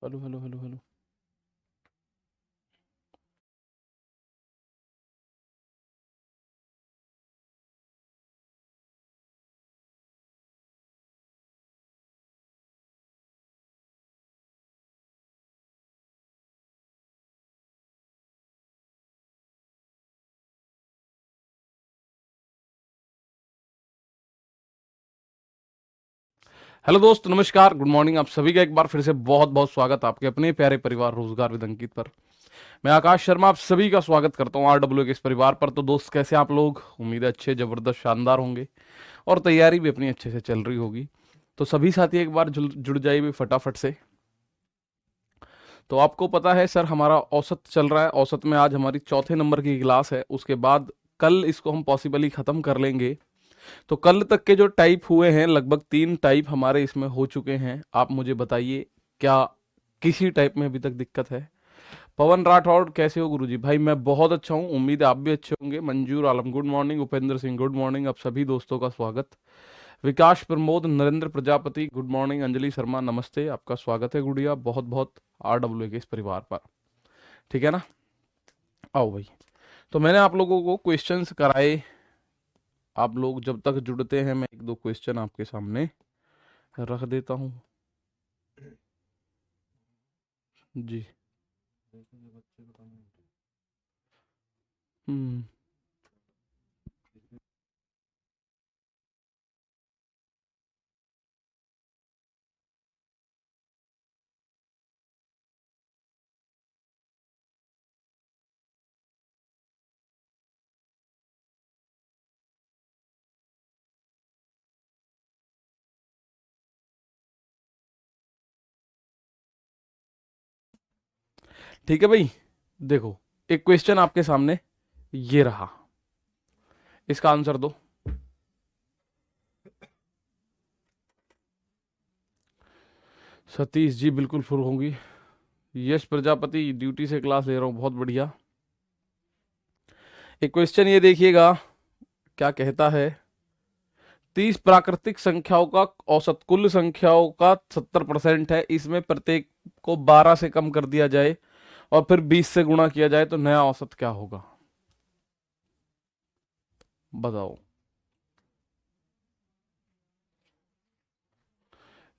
Hello hello hello hello. Hello दोस्त, नमस्कार, good morning. आप सभी का एक बार फिर से बहुत बहुत स्वागत आपके अपने प्यारे परिवार रोजगार विद अंकित पर। मैं आकाश शर्मा आप सभी का स्वागत करता हूं आरडब्ल्यू के इस परिवार पर। तो दोस्त, कैसे आप लोग? उम्मीद है अच्छे, जबरदस्त, शानदार होंगे और तैयारी भी अपनी अच्छे से चल रही होगी। तो सभी साथी एक बार जुड़ जाइए भी फटाफट से। तो आपको पता है सर, हमारा औसत चल रहा है। औसत में आज हमारी चौथे नंबर की क्लास है। उसके बाद कल इसको हम पॉसिबली खत्म कर लेंगे। तो कल तक के जो टाइप हुए हैं, लगभग 3 टाइप हमारे इसमें हो चुके हैं। आप मुझे बताइए, क्या किसी टाइप में अभी तक दिक्कत है? पवन राठौड़, कैसे हो गुरुजी? भाई मैं बहुत अच्छा हूँ, उम्मीद है आप भी अच्छे होंगे। Manzoor Alam, good morning. Upendra Singh, good morning. आप सभी दोस्तों का स्वागत। Vikas Pramod, Narendra Prajapati, good morning. अंजलि शर्मा, नमस्ते, आपका स्वागत है गुड़िया, बहुत बहुत आरडब्ल्यू के इस परिवार पर। ठीक है ना? आओ भाई। तो मैंने आप लोगों को क्वेश्चंस कराए। आप लोग जब तक जुड़ते हैं, मैं एक दो क्वेश्चन आपके सामने रख देता हूं जी। हम्म। ठीक है भाई, देखो, एक क्वेश्चन आपके सामने ये रहा, इसका आंसर दो। सतीश जी बिल्कुल फुल होंगी। यश प्रजापति, ड्यूटी से क्लास ले रहा हूं, बहुत बढ़िया। एक क्वेश्चन ये देखिएगा, क्या कहता है? 30 प्राकृतिक संख्याओं का औसत कुल संख्याओं का 70% है। इसमें प्रत्येक को 12 से कम कर दिया जाए और फिर 20 से गुणा किया जाए तो नया औसत क्या होगा? बताओ।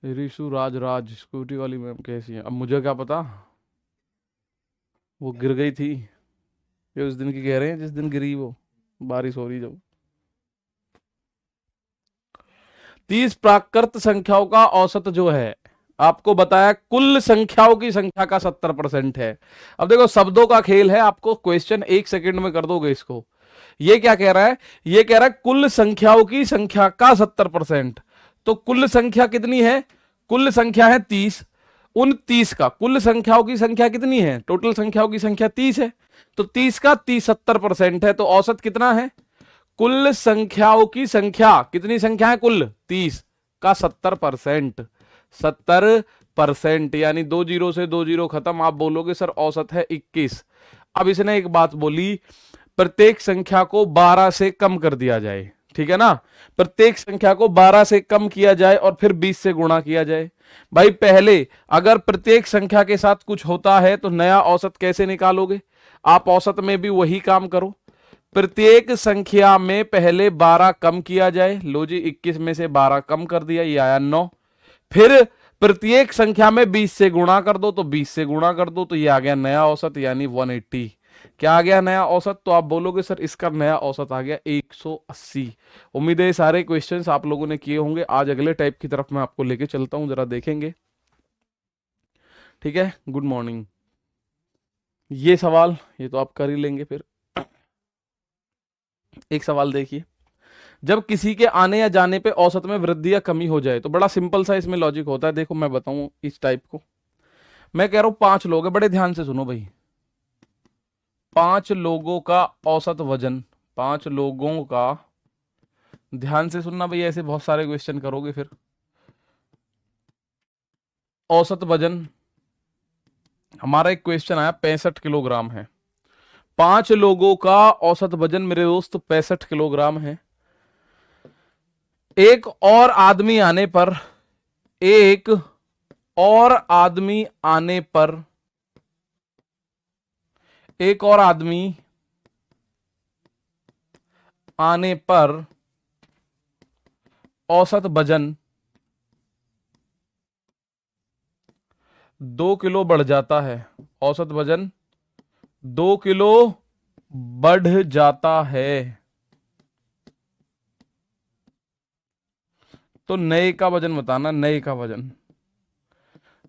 ऋषु राज राज, सिक्योरिटी वाली मैम कैसी है? अब मुझे क्या पता, वो गिर गई थी। ये उस दिन की कह रहे हैं जिस दिन गिरी वो, बारिश हो रही जब। 30 प्राकृत संख्याओं का औसत जो है, आपको बताया कुल संख्याओं की संख्या का 70% है। अब देखो, शब्दों का खेल है, आपको क्वेश्चन 1 सेकंड में कर दोगे इसको। ये क्या कह रहा है? ये कह रहा है कुल संख्याओं की संख्या का 70%। तो कुल संख्या कितनी है? कुल संख्या है 30। उन 30 का, कुल संख्याओं की संख्या कितनी है? टोटल संख्याओं की संख्या 30 है। तो 30 का 30 70% है, तो औसत कितना है? कुल संख्याओं की संख्या, कितनी संख्या है कुल? 30 का 70%। 70%, यानी 2 जीरो से 2 जीरो खत्म। आप बोलोगे सर औसत है 21। अब इसने एक बात बोली, प्रत्येक संख्या को 12 से कम कर दिया जाए। ठीक है ना? प्रत्येक संख्या को 12 से कम किया जाए और फिर 20 से गुणा किया जाए। भाई पहले, अगर प्रत्येक संख्या के साथ कुछ होता है तो नया औसत कैसे निकालोगे? आप औसत में भी वही काम करो। प्रत्येक संख्या में पहले 12 कम किया जाए। लो जी, 21 में से 12 कम कर दिया, ये आया 9। फिर प्रत्येक संख्या में 20 से गुणा कर दो, तो 20 से गुणा कर दो तो ये आ गया नया औसत, यानी 180। क्या आ गया नया औसत? तो आप बोलोगे सर इसका नया औसत आ गया 180। उम्मीद है सारे क्वेश्चंस आप लोगों ने किए होंगे। आज अगले टाइप की तरफ मैं आपको लेके चलता हूं, जरा देखेंगे। ठीक है, गुड मॉर्निंग। ये सवाल, ये तो आप कर ही लेंगे। फिर एक सवाल देखिए, जब किसी के आने या जाने पे औसत में वृद्धि या कमी हो जाए, तो बड़ा सिंपल सा इसमें लॉजिक होता है। देखो मैं बताऊं इस टाइप को। मैं कह रहा हूं 5 लोग हैं, बड़े ध्यान से सुनो भाई। 5 लोगों का औसत वजन, 5 लोगों का, ध्यान से सुनना भाई, ऐसे बहुत सारे क्वेश्चन करोगे फिर। औसत वजन, हमारा एक क्वेश्चन आया 65 किलोग्राम है। 5 लोगों का औसत वजन मेरे दोस्त 65 किलोग्राम है। एक और आदमी आने पर, एक और आदमी आने पर, एक और आदमी आने पर औसत वजन 2 किलो बढ़ जाता है। औसत वजन 2 किलो बढ़ जाता है। तो नए का वजन बताना, नए का वजन।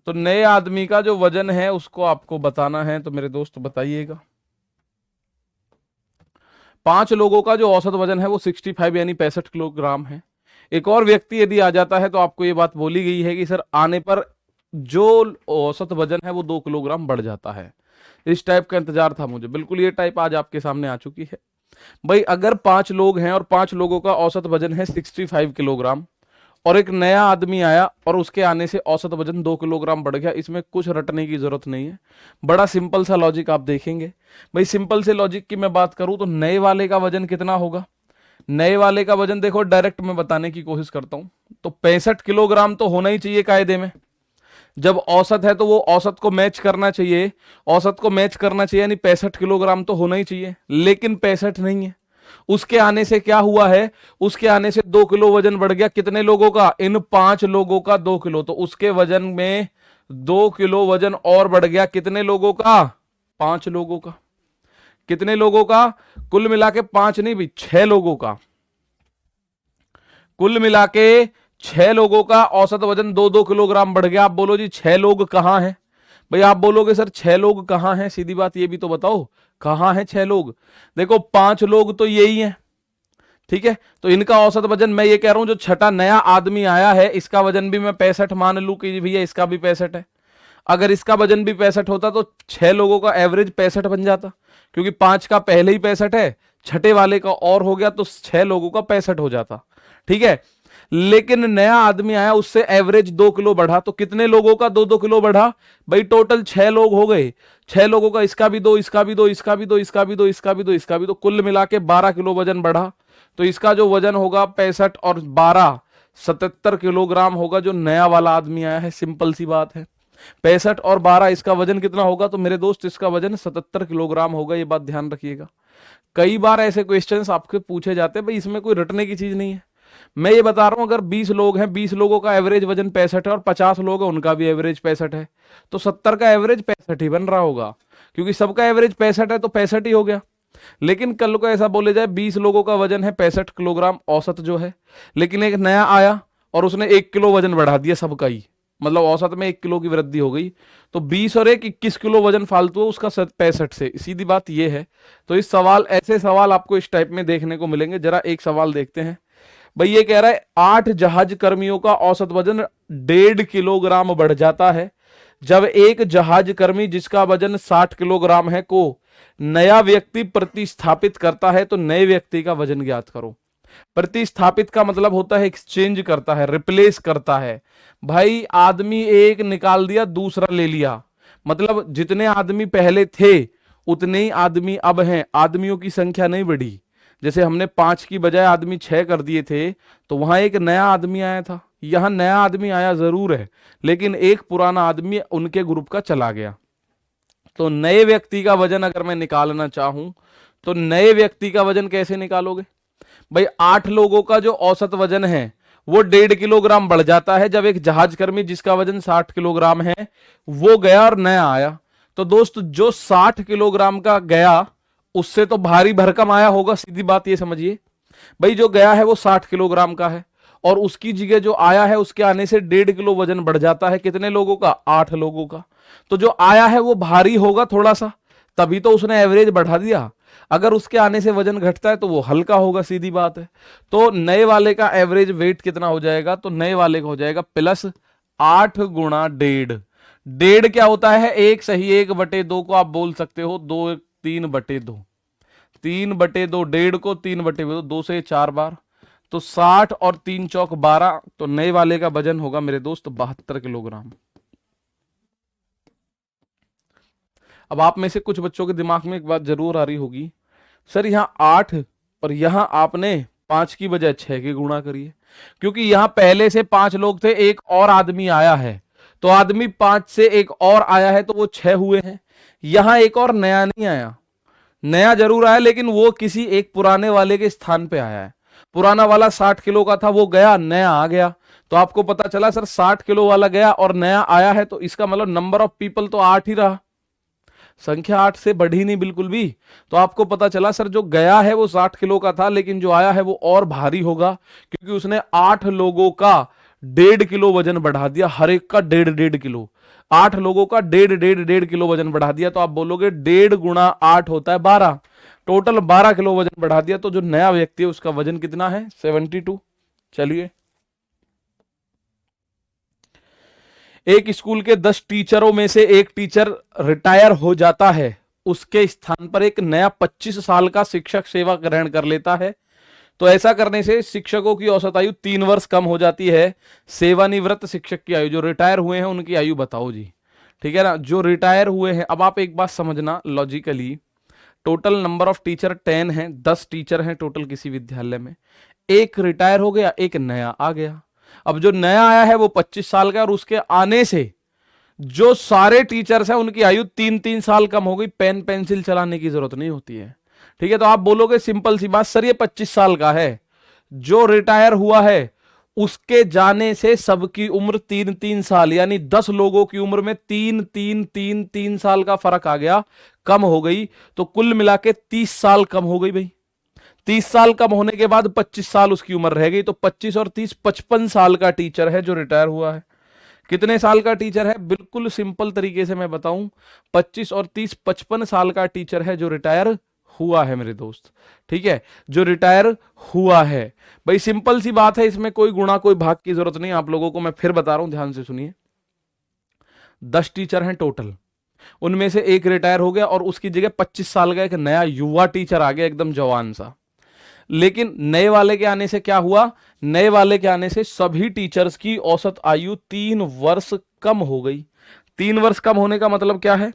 तो नए आदमी का जो वजन है उसको आपको बताना है। तो मेरे दोस्त बताइएगा। 5 लोगों का जो औसत वजन है वो 65 यानी 65 किलोग्राम है। एक और व्यक्ति यदि आ जाता है तो आपको ये बात बोली गई है कि सर आने पर जो औसत वजन है वो 2 किलोग्राम बढ़ जाता है। इस टाइप का इंतजार था मुझे। बिल्कुल ये टाइप आज आपके सामने आ चुकी है। भाई अगर 5 लोग हैं और 5 लोगों का औसत वजन है 65 किलोग्राम और एक नया आदमी आया और उसके आने से औसत वजन 2 किलोग्राम बढ़ गया, इसमें कुछ रटने की जरूरत नहीं है। बड़ा सिंपल सा लॉजिक आप देखेंगे। भाई सिंपल से लॉजिक की मैं बात करूं तो नए वाले का वजन कितना होगा? नए वाले का वजन देखो डायरेक्ट मैं बताने की कोशिश करता हूं। तो 65 किलोग्राम तो होना ही चाहिए कायदे में। जब औसत है तो वो औसत को मैच करना चाहिए। औसत को मैच करना चाहिए यानी 65 किलोग्राम तो होना ही चाहिए, लेकिन 65 नहीं है। उसके आने से क्या हुआ है? उसके आने से 2 किलो वजन बढ़ गया। कितने लोगों का? इन 5 लोगों का 2 किलो। तो उसके वजन में 2 किलो वजन और बढ़ गया। कितने लोगों का? 5 लोगों का। कितने लोगों का? कुल मिला के 5 नहीं भाई, 6 लोगों का। कुल मिला के 6 लोगों का औसत वजन 2-2 किलोग्राम बढ़ गया। आप बोलो जी 6 लोग कहां हैं? भाई आप बोलोगे सर 6 लोग कहां हैं? सीधी बात ये भी तो बताओ, कहां हैं 6 लोग? देखो 5 लोग तो यही हैं, ठीक है। तो इनका औसत वजन, मैं ये कह रहा हूं जो छठा नया आदमी आया है इसका वजन भी मैं 65 मान लू कि भैया इसका भी 65 है। अगर इसका वजन भी 65 होता तो 6 लोगों का एवरेज 65 बन जाता, क्योंकि 5 का पहले ही 65 है, छठे वाले का और हो गया तो 6 लोगों का 65 हो जाता, ठीक है। लेकिन नया आदमी आया, उससे एवरेज 2 किलो बढ़ा। तो कितने लोगों का 2-2 किलो बढ़ा? भाई टोटल 6 लोग हो गए। 6 लोगों का इसका भी दो, इसका भी दो, इसका भी दो, इसका भी दो, इसका भी दो, इसका भी दो, कुल मिला के 12 किलो वजन बढ़ा। तो इसका जो वजन होगा 65 और 12 77 किलोग्राम होगा, जो नया वाला आदमी आया है। सिंपल सी बात है। 65 और 12 इसका वजन कितना होगा? तो मेरे दोस्त इसका वजन 77 किलोग्राम होगा। ये बात ध्यान रखिएगा। कई बार ऐसे क्वेश्चंस आपके पूछे जाते हैं, भाई इसमें कोई रटने की चीज नहीं है। मैं ये बता रहा हूं अगर 20 लोग हैं, 20 लोगों का एवरेज वजन 65 है और 50 लोग हैं उनका भी एवरेज 65 है, तो 70 का एवरेज 65 ही बन रहा होगा, क्योंकि सबका एवरेज 65 है तो 65 ही हो गया। लेकिन कल को ऐसा बोले जाए 20 लोगों का वजन है 65 किलोग्राम औसत जो है, लेकिन एक नया आया और उसने 1 किलो वजन बढ़ा दिया सबका ही, मतलब औसत में 1 किलो की वृद्धि हो गई, तो 20 और 1 21 किलो वजन फालतू है उसका 65 से। सीधी बात यह है। तो इस सवाल, ऐसे सवाल आपको इस टाइप में देखने को मिलेंगे। जरा एक सवाल देखते हैं। भाई ये कह रहा है 8 जहाज कर्मियों का औसत वजन 1.5 किलोग्राम बढ़ जाता है जब एक जहाज कर्मी जिसका वजन 60 किलोग्राम है को नया व्यक्ति प्रतिस्थापित करता है। तो नए व्यक्ति का वजन ज्ञात करो। प्रतिस्थापित का मतलब होता है एक्सचेंज करता है, रिप्लेस करता है। भाई आदमी एक निकाल दिया, दूसरा ले लिया, मतलब जितने आदमी पहले थे उतने ही आदमी अब हैं, आदमियों की संख्या नहीं बढ़ी। जैसे हमने 5 की बजाय आदमी 6 कर दिए थे, तो वहां एक नया आदमी आया था। यहां नया आदमी आया जरूर है, लेकिन एक पुराना आदमी उनके ग्रुप का चला गया। तो नए व्यक्ति का वजन अगर मैं निकालना चाहूं तो नए व्यक्ति का वजन कैसे निकालोगे? भाई 8 लोगों का जो औसत वजन है वो 1.5 किलोग्राम बढ़ जाता है जब एक जहाज कर्मी जिसका वजन 60 किलोग्राम है वो गया और नया आया। तो दोस्त जो 60 किलोग्राम का गया उससे तो भारी भरकम आया होगा, सीधी बात ये समझिए। भाई जो गया है वो 60 किलोग्राम का है और उसकी जगह जो आया है उसके आने से 1.5 किलो वजन बढ़ जाता है। कितने लोगों का? 8 लोगों का। तो जो आया है वो भारी होगा थोड़ा सा, तभी तो उसने एवरेज बढ़ा दिया। अगर उसके आने से वजन घटता है तो वो हल्का होगा, सीधी बात है। तो नए वाले का एवरेज वेट कितना हो जाएगा? तो नए वाले का हो जाएगा +8 गुणा 1.5। 1.5 क्या होता है? 1 सही 1/2 को आप बोल सकते हो 2 3/2। 3/2 1.5 को 3/2, 2 से 4 बार, तो 60 और 3 चौक 12। तो नए वाले का वजन होगा मेरे दोस्त 72 किलोग्राम। अब आप में से कुछ बच्चों के दिमाग में एक बात जरूर आ रही होगी, सर यहां 8 और यहां आपने 5 की बजाय 6 की गुणा करिए, क्योंकि यहां पहले से 5 लोग थे, एक और आदमी आया है, तो आदमी 5 से एक और आया है तो वो 6 हुए हैं। यहां एक और नया नहीं आया, नया जरूर आया लेकिन वो किसी एक पुराने वाले के स्थान पे आया है। पुराना वाला 60 किलो का था, वो गया, नया आ गया। तो आपको पता चला सर 60 किलो वाला गया और नया आया है, तो इसका मतलब नंबर ऑफ पीपल तो 8 ही रहा, संख्या 8 से बढ़ी नहीं बिल्कुल भी। तो आपको पता चला सर जो गया है वो 60 किलो का था, लेकिन जो आया है वो और भारी होगा, क्योंकि उसने 8 लोगों का 1.5 किलो वजन बढ़ा दिया, हर एक का 1.5 किलो। 8 लोगों का 1.5 किलो वजन बढ़ा दिया। तो आप बोलोगे 1.5 गुणा 8 होता है 12, टोटल 12 किलो वजन बढ़ा दिया। तो जो नया व्यक्ति है उसका वजन कितना है? 72। चलिए, एक स्कूल के 10 टीचरों में से एक टीचर रिटायर हो जाता है, उसके स्थान पर एक नया 25 साल का शिक्षक सेवा ग्रहण कर लेता है। तो ऐसा करने से शिक्षकों की औसत आयु 3 वर्ष कम हो जाती है। सेवानिवृत्त शिक्षक की आयु, जो रिटायर हुए हैं उनकी आयु बताओ जी। ठीक है ना, जो रिटायर हुए हैं। अब आप एक बात समझना logically, total number of teacher 10 है, 10 टीचर हैं टोटल किसी विद्यालय में, एक रिटायर हो गया, एक नया आ गया। अब जो नया आया है वो 25 साल का, और उसके आने से जो सारे टीचर्स हैं उनकी आयु 3-3 साल कम हो गई, पेन पेंसिल चलाने की जरूरत नहीं होती है। ठीक है, तो आप बोलोगे सिंपल सी बात, सर ये 25 साल का है, जो रिटायर हुआ है उसके जाने से सबकी उम्र 3-3 साल, यानी 10 लोगों की उम्र में 3-3-3-3 साल का फर्क आ गया, कम हो गई। तो कुल मिला के 30 साल कम हो गई भाई। 30 साल कम होने के बाद 25 साल उसकी उम्र रह गई, तो 25 और 30 55 साल का टीचर है जो रिटायर हुआ है। कितने साल का टीचर है? बिल्कुल सिंपल तरीके से मैं बताऊं, 25 और 30 55 साल का टीचर है जो रिटायर हुआ है मेरे दोस्त। ठीक है, जो रिटायर हुआ है। भाई सिंपल सी बात है, इसमें कोई गुणा कोई भाग की जरूरत नहीं आप लोगों को, मैं फिर बता रहा हूं, ध्यान से सुनिए। 10 टीचर हैं टोटल, उनमें से एक रिटायर हो गया और उसकी जगह 25 साल का एक नया युवा टीचर आ गया, एकदम जवान सा। लेकिन नए वाले के आने से क्या हुआ? नए वाले के आने से सभी टीचर्स की औसत आयु 3 वर्ष कम हो गई। 3 वर्ष कम होने का मतलब क्या है?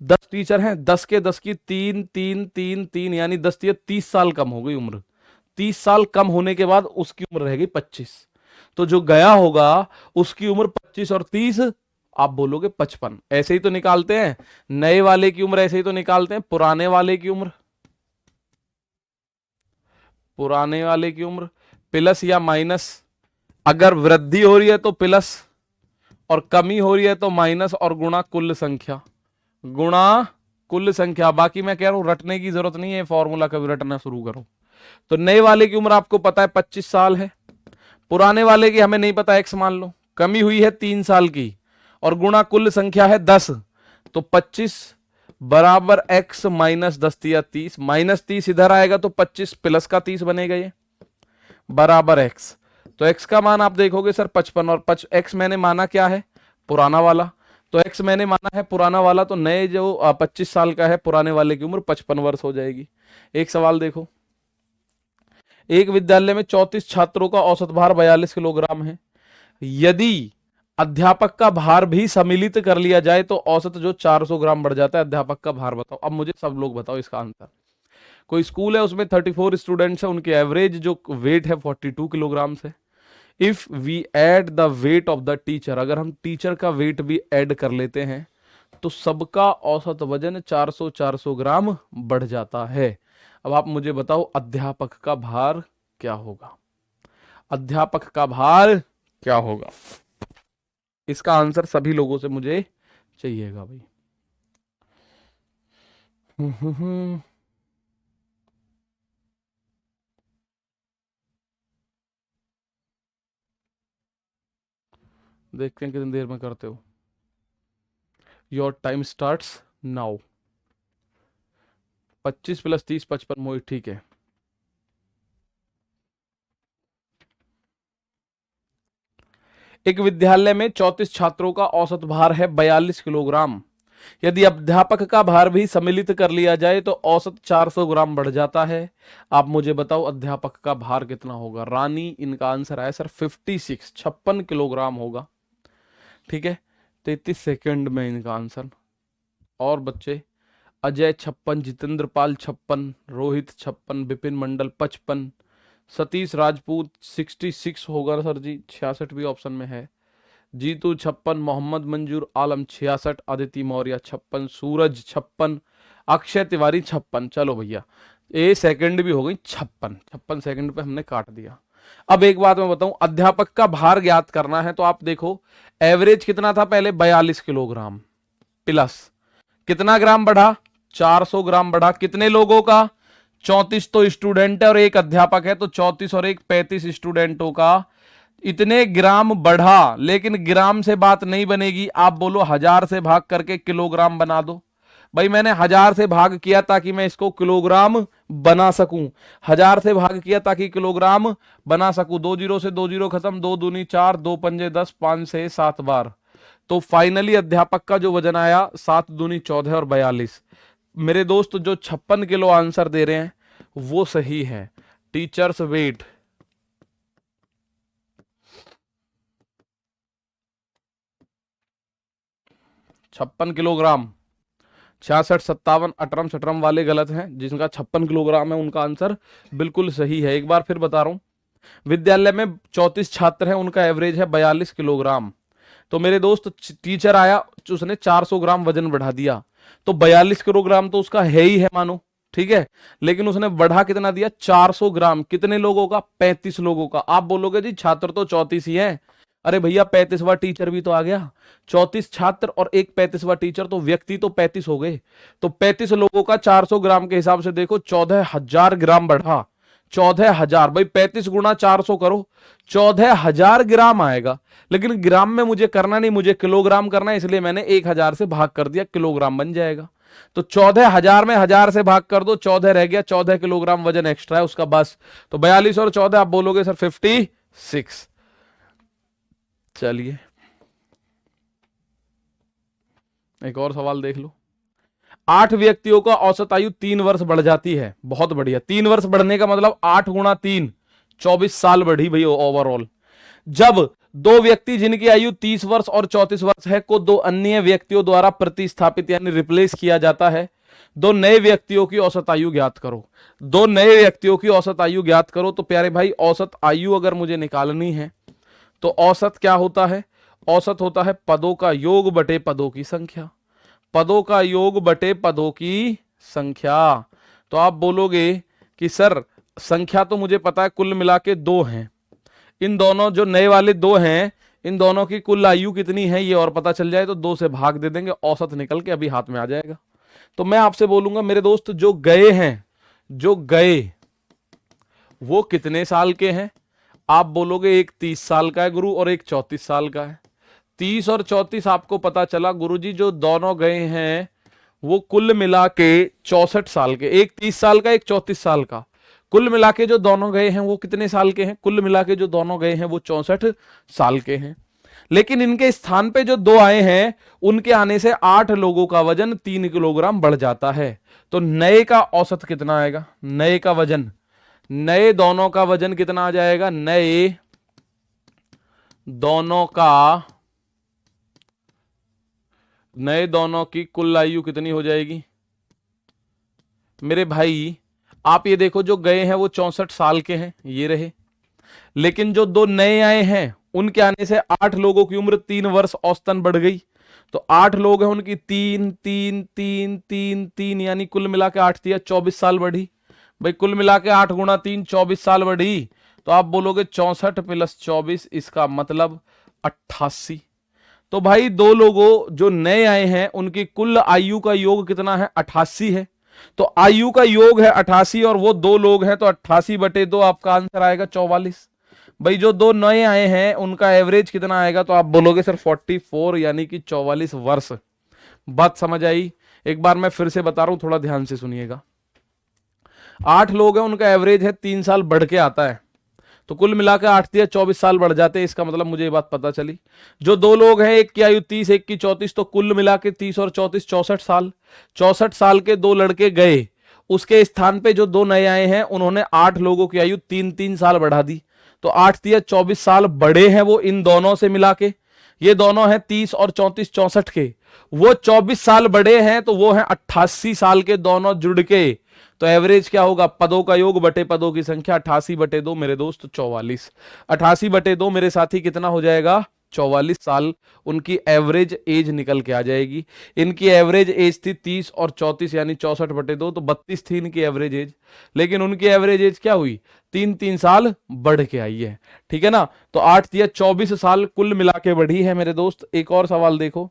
10 टीचर हैं, 10 के 10 की 3-3-3-3, यानी 10 30 साल कम हो गई उम्र। 30 साल कम होने के बाद उसकी उम्र रह गई 25। तो जो गया होगा उसकी उम्र 25 और 30, आप बोलोगे 55। ऐसे ही तो निकालते हैं नए वाले की उम्र, ऐसे ही तो निकालते हैं पुराने वाले की उम्र। पुराने वाले की उम्र प्लस या माइनस, अगर वृद्धि हो रही है तो प्लस, और कमी हो रही है तो माइनस, और गुणा कुल संख्या, गुणा कुल संख्या। बाकी मैं कह रहा हूं रटने की जरूरत नहीं है, फॉर्मूला कभी रटना शुरू करो। तो नए वाले की उम्र आपको पता है 25 साल है, पुराने वाले की हमें नहीं पता, एक्स मान लो, कमी हुई है 3 साल की, और गुणा कुल संख्या है 10। तो 25 बराबर एक्स माइनस 10 या 30, माइनस 30 इधर आएगा तो 25 प्लस का 30 बनेगा, ये बराबर एक्स। तो एक्स का मान आप देखोगे सर 55, और एक्स मैंने माना क्या है? पुराना वाला। तो एक्स मैंने माना है पुराना वाला, तो नए जो 25 साल का है, पुराने वाले की उम्र 55 वर्ष हो जाएगी। एक सवाल देखो, एक विद्यालय में 34 छात्रों का औसत भार 42 किलोग्राम है। यदि अध्यापक का भार भी सम्मिलित कर लिया जाए तो औसत जो 400 ग्राम बढ़ जाता है। अध्यापक का भार बताओ। अब मुझे सब लोग बताओ इसका आंसर। कोई स्कूल है उसमें 34 स्टूडेंट्स है, उनके एवरेज जो वेट है 42 किलोग्राम है। If we add the weight of the teacher, अगर हम टीचर का वेट भी ऐड कर लेते हैं तो सबका औसत वजन 400 ग्राम बढ़ जाता है। अब आप मुझे बताओ अध्यापक का भार क्या होगा? अध्यापक का भार क्या होगा? इसका आंसर सभी लोगों से मुझे चाहिएगा भाई। देखते हैं कितनी देर में करते हो। Your time starts now. 25 + 30 55, मोहित ठीक है। एक विद्यालय में 34 छात्रों का औसत भार है 42 किलोग्राम। यदि अध्यापक का भार भी सम्मिलित कर लिया जाए तो औसत 400 ग्राम बढ़ जाता है। आप मुझे बताओ अध्यापक का भार कितना होगा? रानी, इनका आंसर आया सर 56 किलोग्राम होगा। ठीक है, 33 सेकंड में इनका आंसर। और बच्चे, अजय 56, जितेंद्र पाल 56, रोहित 56, विपिन मंडल 55, सतीश राजपूत 66 होगा सर जी, 66 भी ऑप्शन में है। जीतू 56, मोहम्मद मंजूर आलम 66, अदिति मौर्य 56, सूरज 56, अक्षय तिवारी 56। चलो भैया, ए सेकंड भी हो गई 56, 56 सेकंड पे हमने काट दिया। अब एक बात मैं बताऊं, अध्यापक का भार ज्ञात करना है तो आप देखो एवरेज कितना था पहले, 42 किलोग्राम प्लस कितना ग्राम बढ़ा, 400 ग्राम बढ़ा। कितने लोगों का, 34 तो स्टूडेंट है और एक अध्यापक है, तो 34 और एक 35 स्टूडेंटों का इतने ग्राम बढ़ा। लेकिन ग्राम से बात नहीं बनेगी, आप बोलो 1000 से भाग करके किलोग्राम बना दो। भाई मैंने 1000 से भाग किया ताकि मैं इसको किलोग्राम बना सकूं, 1000 से भाग किया ताकि किलोग्राम बना सकूं। 2 जीरो से 2 जीरो खत्म, 2 दूनी 4, 2 पंजे 10, 5 से 7 बार। तो फाइनली अध्यापक का जो वजन आया 7 दूनी 14 और 42। मेरे दोस्त जो 56 किलो आंसर दे रहे हैं वो सही है। टीचर्स वेट, छप्पन किलोग्राम, 66, 57, 58, 58 वाले गलत हैं। जिनका 56 किलोग्राम है उनका आंसर बिल्कुल सही है। एक बार फिर बता रहा हूं, विद्यालय में 34 छात्र हैं, उनका एवरेज है 42 किलोग्राम। तो मेरे दोस्त टीचर आया, उसने 400 ग्राम वजन बढ़ा दिया, तो 42 किलोग्राम तो उसका है ही है मानो, ठीक है। लेकिन उसने बढ़ा कितना दिया, 400 ग्राम। कितने लोगों का, 35 लोगों का। आप बोलोगे जी छात्र तो 34 ही है। अरे भैया 35वां टीचर भी तो आ गया। 34 छात्र और एक 35वां टीचर, तो व्यक्ति तो 35 हो गए। तो 35 लोगों का 400 ग्राम के हिसाब से देखो 14,000 ग्राम बढ़ा। 14,000, भाई 35 गुणा 400 करो, 14,000 ग्राम आएगा। लेकिन ग्राम में मुझे करना नहीं, मुझे किलोग्राम करना है, इसलिए मैंने 1000 से भाग कर दिया, किलोग्राम बन जाएगा। तो 14,000 में 1000 से भाग कर दो, 14 रह गया, 14 किलोग्राम वजन एक्स्ट्रा है उसका बस। तो 42 और 14 आप बोलोगे सर 56। चलिए एक और सवाल देख लो। 8 व्यक्तियों का औसत आयु 3 वर्ष बढ़ जाती है। बहुत बढ़िया, 3 वर्ष बढ़ने का मतलब 8 गुणा 3, 24 साल बढ़ी भाई ओवरऑल। जब 2 व्यक्ति जिनकी आयु 30 वर्ष और 34 वर्ष है को 2 अन्य व्यक्तियों द्वारा प्रतिस्थापित यानी रिप्लेस किया जाता है, 2 नए व्यक्तियों की औसत आयु ज्ञात करो। 2 नए व्यक्तियों की औसत आयु ज्ञात करो। तो प्यारे भाई औसत आयु अगर मुझे निकालनी है तो औसत क्या होता है, औसत होता है पदों का योग बटे पदों की संख्या। पदों का योग बटे पदों की संख्या। तो आप बोलोगे कि सर संख्या तो मुझे पता है, कुल मिला के 2 हैं। इन दोनों जो नए वाले 2 हैं, इन दोनों की कुल आयु कितनी है ये और पता चल जाए तो 2 से भाग दे देंगे, औसत निकल के अभी हाथ में आ जाएगा। तो मैं आपसे बोलूंगा मेरे दोस्त, जो गए हैं, जो गए वो कितने साल के हैं। आप बोलोगे एक 30 साल का है गुरु और एक 34 साल का है। 30 और 34 आपको पता चला गुरुजी जो दोनों गए हैं वो कुल मिला के 64 साल के, एक 30 साल का एक 34 साल का। कुल मिला के जो दोनों गए हैं वो कितने साल के हैं, कुल मिला के जो दोनों गए हैं वो 64 साल के हैं। लेकिन इनके स्थान पे जो 2 आए हैं उनके आने से 8 लोगों का वजन 3 किलोग्राम बढ़ जाता है। तो नए का औसत कितना आएगा, नए का वजन, नए दोनों का वजन कितना आ जाएगा, नए दोनों का, नए दोनों की कुल आयु कितनी हो जाएगी मेरे भाई। आप ये देखो जो गए हैं वो 64 साल के हैं, ये रहे। लेकिन जो 2 नए आए हैं उनके आने से 8 लोगों की उम्र 3 वर्ष औसतन बढ़ गई। तो 8 लोग हैं उनकी 3 3 3 3 3 यानी कुल मिला के 8 दिया 24 साल बढ़ी। भाई कुल मिला के 8 गुणा 3 24 साल बढ़ी। तो आप बोलोगे 64 प्लस 24, इसका मतलब 88। तो भाई 2 लोगों जो नए आए हैं उनकी कुल आयु का योग कितना है, 88 है। तो आयु का योग है 88 और वो 2 लोग हैं, तो 88 बटे 2 आपका आंसर आएगा 44। भाई जो 2 नए आए हैं उनका एवरेज कितना आएगा, तो आप बोलोगे सर 44 यानी कि 44 वर्ष। बात समझ आई। एक बार मैं फिर से बता रहा हूं, थोड़ा ध्यान से सुनिएगा। 8 लोग हैं उनका एवरेज है 3 साल बढ़ के आता है, तो कुल मिलाकर 8 दिया 24 साल बढ़ जाते हैं। इसका मतलब मुझे ये बात पता चली। जो 2 लोग हैं, एक की आयु 30 एक की 34, तो कुल मिला के 30 और 34 64 साल। 64 साल के 2 लड़के गए, उसके स्थान पे जो 2 नए आए हैं उन्होंने 8 लोगों की आयु 3 साल बढ़ा दी। तो 8 दिया 24 साल बड़े हैं वो इन दोनों से मिला के। ये दोनों हैं 30 और 34 64 के, वो 24 साल बड़े हैं, तो वो हैं 88 साल के दोनों जुड़ के। तो एवरेज क्या होगा, पदों का योग बटे पदों की संख्या, 88 बटे 2 मेरे दोस्त 44। 88 बटे 2 मेरे साथी कितना हो जाएगा, 44 साल उनकी एवरेज एज निकल के आ जाएगी। इनकी एवरेज एज थी 30 और 34 यानी 64/2, तो 32 थी इनकी एवरेज एज, लेकिन उनकी एवरेज एज क्या हुई, 3-3 साल बढ़ के आई है। ठीक है ना, तो 8 या 24 साल कुल मिला के बढ़ी है मेरे दोस्त। एक और सवाल देखो,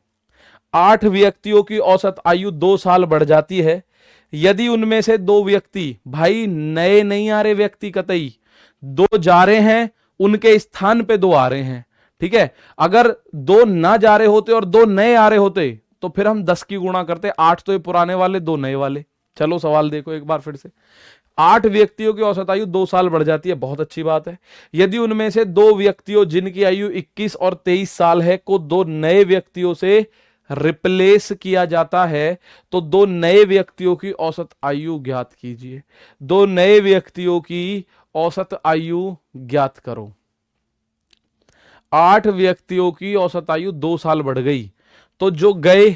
8 व्यक्तियों की औसत आयु 2 साल बढ़ जाती है यदि उनमें से 2 व्यक्ति, भाई नए नहीं आ रहे व्यक्ति कतई, 2 जा रहे हैं, उनके स्थान पे 2 आ रहे हैं। ठीक है, अगर 2 ना जा रहे होते और 2 नए आ रहे होते तो फिर हम 10 की गुणा करते, 8 तो ये पुराने वाले, 2 नए वाले। चलो सवाल देखो एक बार फिर से, 8 व्यक्तियों की औसत आयु 2 साल बढ़ जाती है, बहुत अच्छी बात है। यदि उनमें से 2 व्यक्तियों जिनकी आयु 21 और 23 साल है को 2 नए व्यक्तियों से रिप्लेस किया जाता है तो 2 नए व्यक्तियों की औसत आयु ज्ञात कीजिए। 2 नए व्यक्तियों की औसत आयु ज्ञात करो। 8 व्यक्तियों की औसत आयु 2 साल बढ़ गई, तो जो गए,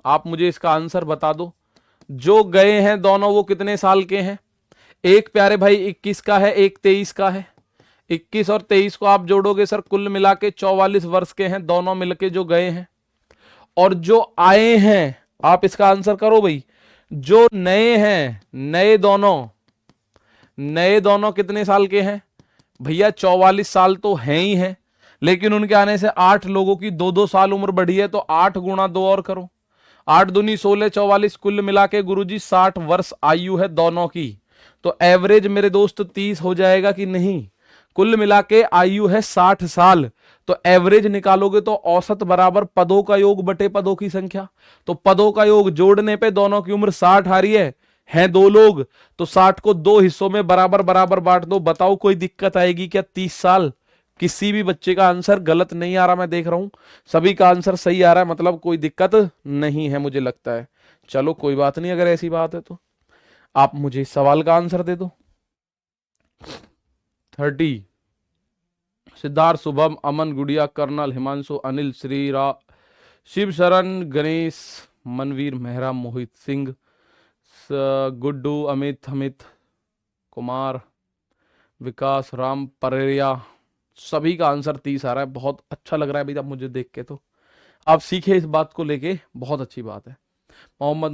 आप मुझे इसका आंसर बता दो, जो गए हैं दोनों वो कितने साल के हैं? एक प्यारे भाई 21 का है, एक 23 का है। 21 और 23 को आप जोड़ोगे सर, कुल मिला के 44 वर्ष के हैं दोनों मिलके जो गए हैं। और जो आए हैं, आप इसका आंसर करो भाई, जो नए हैं, नए दोनों कितने साल के हैं? भैया 44 साल तो हैं ही हैं, लेकिन उनके आने से 8 लोगों की 2-2 साल उम्र बढ़ी है, तो 8 गुणा 2 और करो, 8 दूनी 16, 44, कुल मिला के गुरुजी 60 वर्ष आयु है दोनों की। तो एवरेज मेरे दोस्त 30 हो जाएगा कि नहीं? कुल मिला के आयु है 60 साल, तो एवरेज निकालोगे तो औसत बराबर पदों का योग बटे पदों की संख्या। तो पदों का योग जोड़ने पे दोनों की उम्र 60 आ रही है 2 लोग, तो 60 को 2 हिस्सों में बराबर बराबर बांट दो। बताओ कोई दिक्कत आएगी क्या? 30 साल। किसी भी बच्चे का आंसर गलत नहीं आ रहा, मैं देख रहा हूं सभी का आंसर सही आ रहा है, मतलब कोई दिक्कत नहीं है मुझे लगता है। चलो कोई बात नहीं, अगर ऐसी बात है तो आप मुझे इस सवाल का आंसर दे दो। 30 सिद्धार्थ, शुभम, अमन, गुड़िया, कर्नल, हिमांशु, अनिल, श्रीरा, शिव शरण, गणेश, मनवीर, मेहरा, मोहित सिंह, गुड्डू, अमित, कुमार, विकास, राम, परेरिया, सभी का आंसर 30 आ रहा है। बहुत अच्छा लग रहा है भैया मुझे देख के, तो आप सीखे इस बात को लेके, बहुत अच्छी बात है। मोहम्मद,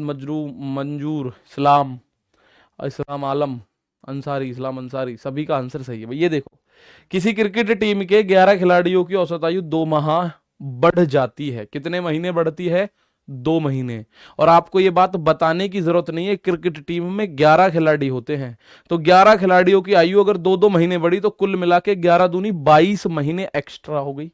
मंजूर, इस्लाम आलम अंसारी, इस्लाम अंसारी, सभी का आंसर सही है भाई। ये देखो, किसी क्रिकेट टीम के 11 खिलाड़ियों की औसत आयु 2 माह बढ़ जाती है। कितने महीने बढ़ती है? 2 महीने। और आपको ये बात बताने की जरूरत नहीं है, क्रिकेट टीम में 11 खिलाड़ी होते हैं, तो 11 खिलाड़ियों की आयु अगर 2-2 महीने बढ़ी तो कुल मिला के 11 दूनी 22 महीने एक्स्ट्रा हो गई।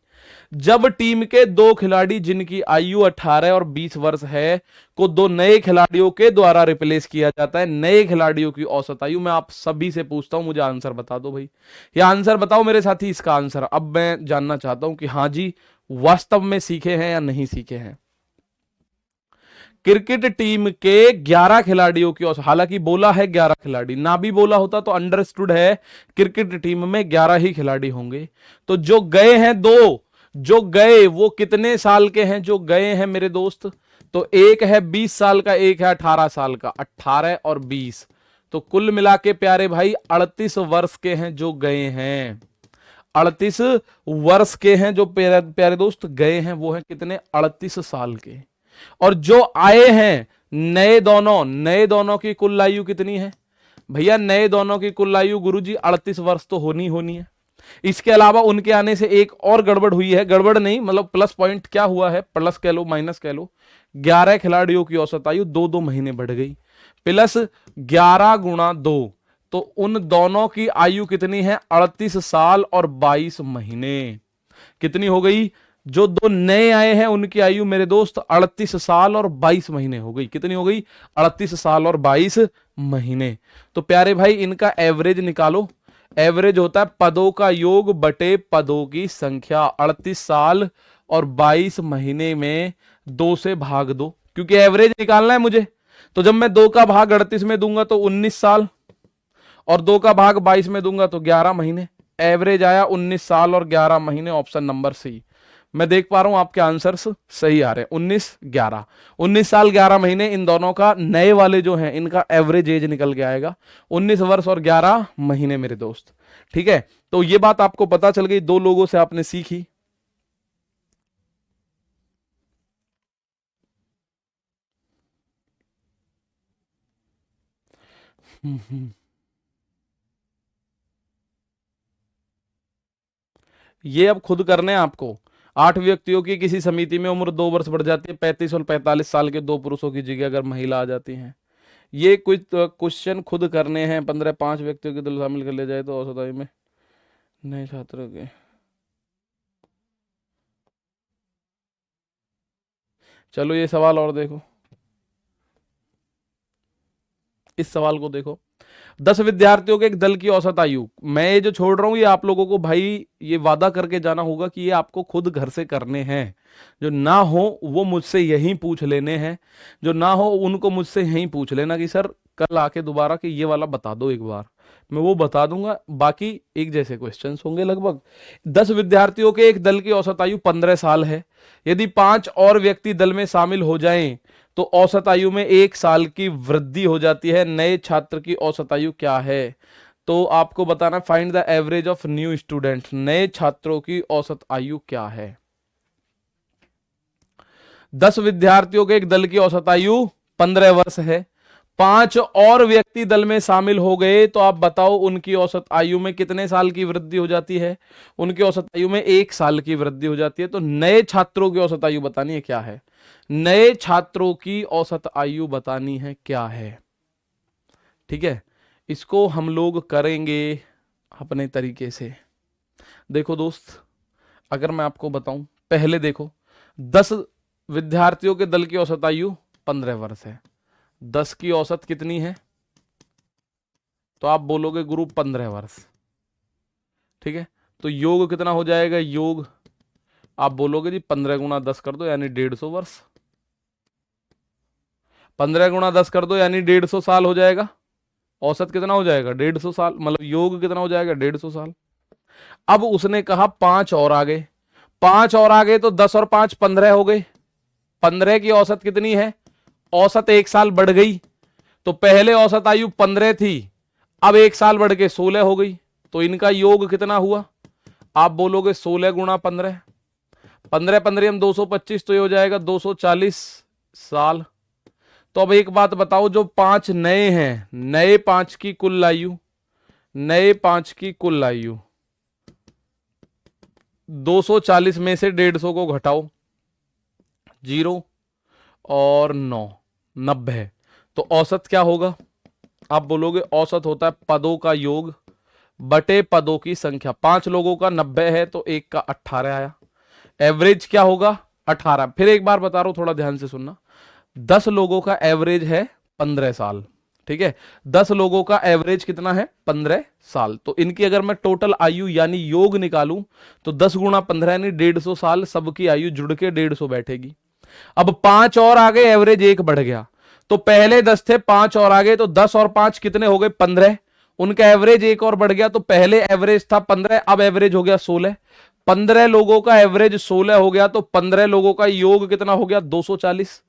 जब टीम के 2 खिलाड़ी जिनकी आयु 18 और 20 वर्ष है को 2 नए खिलाड़ियों के द्वारा रिप्लेस किया जाता है, नए खिलाड़ियों की औसत आयु। मैं आप सभी से पूछता हूं, मुझे आंसर बता दो भाई, ये आंसर बताओ मेरे साथी इसका आंसर। अब मैं जानना चाहता हूं कि हाँ जी वास्तव में सीखे हैं या नहीं सीखे हैं। क्रिकेट टीम के 11 खिलाड़ियों की औसत, हालांकि बोला है 11 खिलाड़ी, ना भी बोला होता तो अंडरस्टूड है क्रिकेट टीम में 11 ही खिलाड़ी होंगे। तो जो गए हैं 2, जो गए वो कितने साल के हैं? जो गए हैं मेरे दोस्त, तो एक है 20 साल का, एक है 18 साल का, 18 और 20, तो कुल मिला के प्यारे भाई 38 वर्ष के हैं जो गए हैं। 38 वर्ष के हैं जो प्यारे दोस्त गए हैं, वो है कितने? 38 साल के। और जो आए हैं नए दोनों की कुल आयु कितनी है भैया? नए दोनों की कुल आयु गुरुजी 38 वर्ष तो होनी है। इसके अलावा उनके आने से एक और गड़बड़ हुई है, गड़बड़ नहीं मतलब प्लस पॉइंट क्या हुआ है, प्लस कह लो माइनस कह लो, 11 खिलाड़ियों की औसत आयु 2-2 महीने बढ़ गई, प्लस 11 गुणा 2, तो उन दोनों की आयु कितनी है? 38 साल और 22 महीने। कितनी हो गई? जो 2 नए आए हैं उनकी आयु मेरे दोस्त 38 साल और 22 महीने हो गई। कितनी हो गई? 38 साल और 22 महीने। तो प्यारे भाई इनका एवरेज निकालो। एवरेज होता है पदों का योग बटे पदों की संख्या। 38 साल और 22 महीने में 2 से भाग दो, क्योंकि एवरेज निकालना है मुझे। तो जब मैं 2 का भाग 38 में दूंगा तो 19 साल, और 2 का भाग 22 में दूंगा तो 11 महीने। एवरेज आया 19 साल और 11 महीने, ऑप्शन नंबर सी। मैं देख पा रहा हूं आपके आंसर्स सही आ रहे हैं। 19-11, 19 साल 11 महीने इन दोनों का, नए वाले जो हैं इनका एवरेज एज निकल के आएगा 19 वर्ष और 11 महीने मेरे दोस्त। ठीक है, तो ये बात आपको पता चल गई, 2 लोगों से आपने सीखी। ये अब खुद करने हैं आपको। 8 व्यक्तियों की किसी समिति में उम्र 2 वर्ष बढ़ जाती है, 35 और 45 साल के 2 पुरुषों की जगह अगर महिला आ जाती है। ये कुछ क्वेश्चन खुद करने हैं। 5 व्यक्तियों के दल शामिल कर लिया जाए तो औसत आयु में नए छात्रों के, चलो ये सवाल और देखो, इस सवाल को देखो। 10 विद्यार्थियों के एक दल की औसत आयु, मैं ये जो छोड़ रहा हूं ये आप लोगों को भाई ये वादा करके जाना होगा कि ये आपको खुद घर से करने हैं। जो ना हो वो मुझसे यहीं पूछ लेने हैं, जो ना हो उनको मुझसे यहीं पूछ लेना कि सर कल आके दोबारा कि ये वाला बता दो एक बार, मैं वो बता दूंगा। बाकी एक जैसे क्वेश्चंस होंगे लगभग। 10 विद्यार्थियों के एक दल की औसत आयु 15 साल है। यदि 5 और व्यक्ति दल में शामिल हो जाएं तो औसत आयु में 1 साल की वृद्धि हो जाती है। नए छात्र की औसत आयु क्या है? तो आपको बताना, find the average of new student, नए छात्रों की औसत आयु क्या है? 10 विद्यार्थियों के एक दल की औसत आयु 15 वर्ष है। 5 और व्यक्ति दल में शामिल हो गए तो आप बताओ उनकी औसत आयु में कितने साल की वृद्धि हो जाती है? उनकी औसत आयु में 1 साल की वृद्धि हो जाती है। तो नए छात्रों की औसत आयु बतानी है क्या है? नए छात्रों की औसत आयु बतानी है क्या है? ठीक है, इसको हम लोग करेंगे अपने तरीके से। देखो दोस्त, अगर मैं आपको बताऊं, पहले देखो 10 विद्यार्थियों के दल की औसत आयु 15 वर्ष है। 10 की औसत कितनी है? तो आप बोलोगे गुरु 15 वर्ष। ठीक है, तो योग कितना हो जाएगा? योग आप बोलोगे जी 15 गुणा 10 कर दो यानी 150 वर्ष। 15 गुणा 10 कर दो यानी 150 साल हो जाएगा। औसत कितना हो जाएगा? 150 साल, मतलब योग कितना हो जाएगा? 150 साल। अब उसने कहा 5 और आ गए, 5 और आ गए तो 10 और 5 15 हो गए। 15 की औसत कितनी है? औसत 1 साल बढ़ गई। तो पहले औसत आयु 15 थी, अब 1 साल बढ़ के 16 हो गई। तो इनका योग कितना हुआ? आप बोलोगे 16 गुणा 15, 15 15 हम 225, तो ये हो जाएगा 240 साल। तो अब एक बात बताओ, जो 5 नए हैं, नए 5 की कुल आयु, नए 5 की कुल आयु 240 में से 150 को घटाओ, 0 और 9, 90। तो औसत क्या होगा? आप बोलोगे औसत होता है पदों का योग बटे पदों की संख्या। 5 लोगों का 90 है तो 1 का 18 आया। एवरेज क्या होगा? 18। फिर एक बार बता रहा हूं, थोड़ा ध्यान से सुनना। 10 लोगों का एवरेज है 15 साल। ठीक है, 10 लोगों का एवरेज कितना है? 15 साल। तो इनकी अगर मैं टोटल आयु यानी योग निकालूं तो 10 गुणा 15 यानी 150 साल, सबकी आयु जुड़ के 150 बैठेगी। अब 5 और आ गए, एवरेज 1 बढ़ गया। तो पहले 10 थे, 5 और आ गए तो 10 और 5 कितने हो गए? 15। उनका एवरेज 1 और बढ़ गया, तो पहले एवरेज था 15, अब एवरेज हो गया 16। 15 लोगों का एवरेज 16 हो गया, तो 15 लोगों का योग कितना हो गया? 240।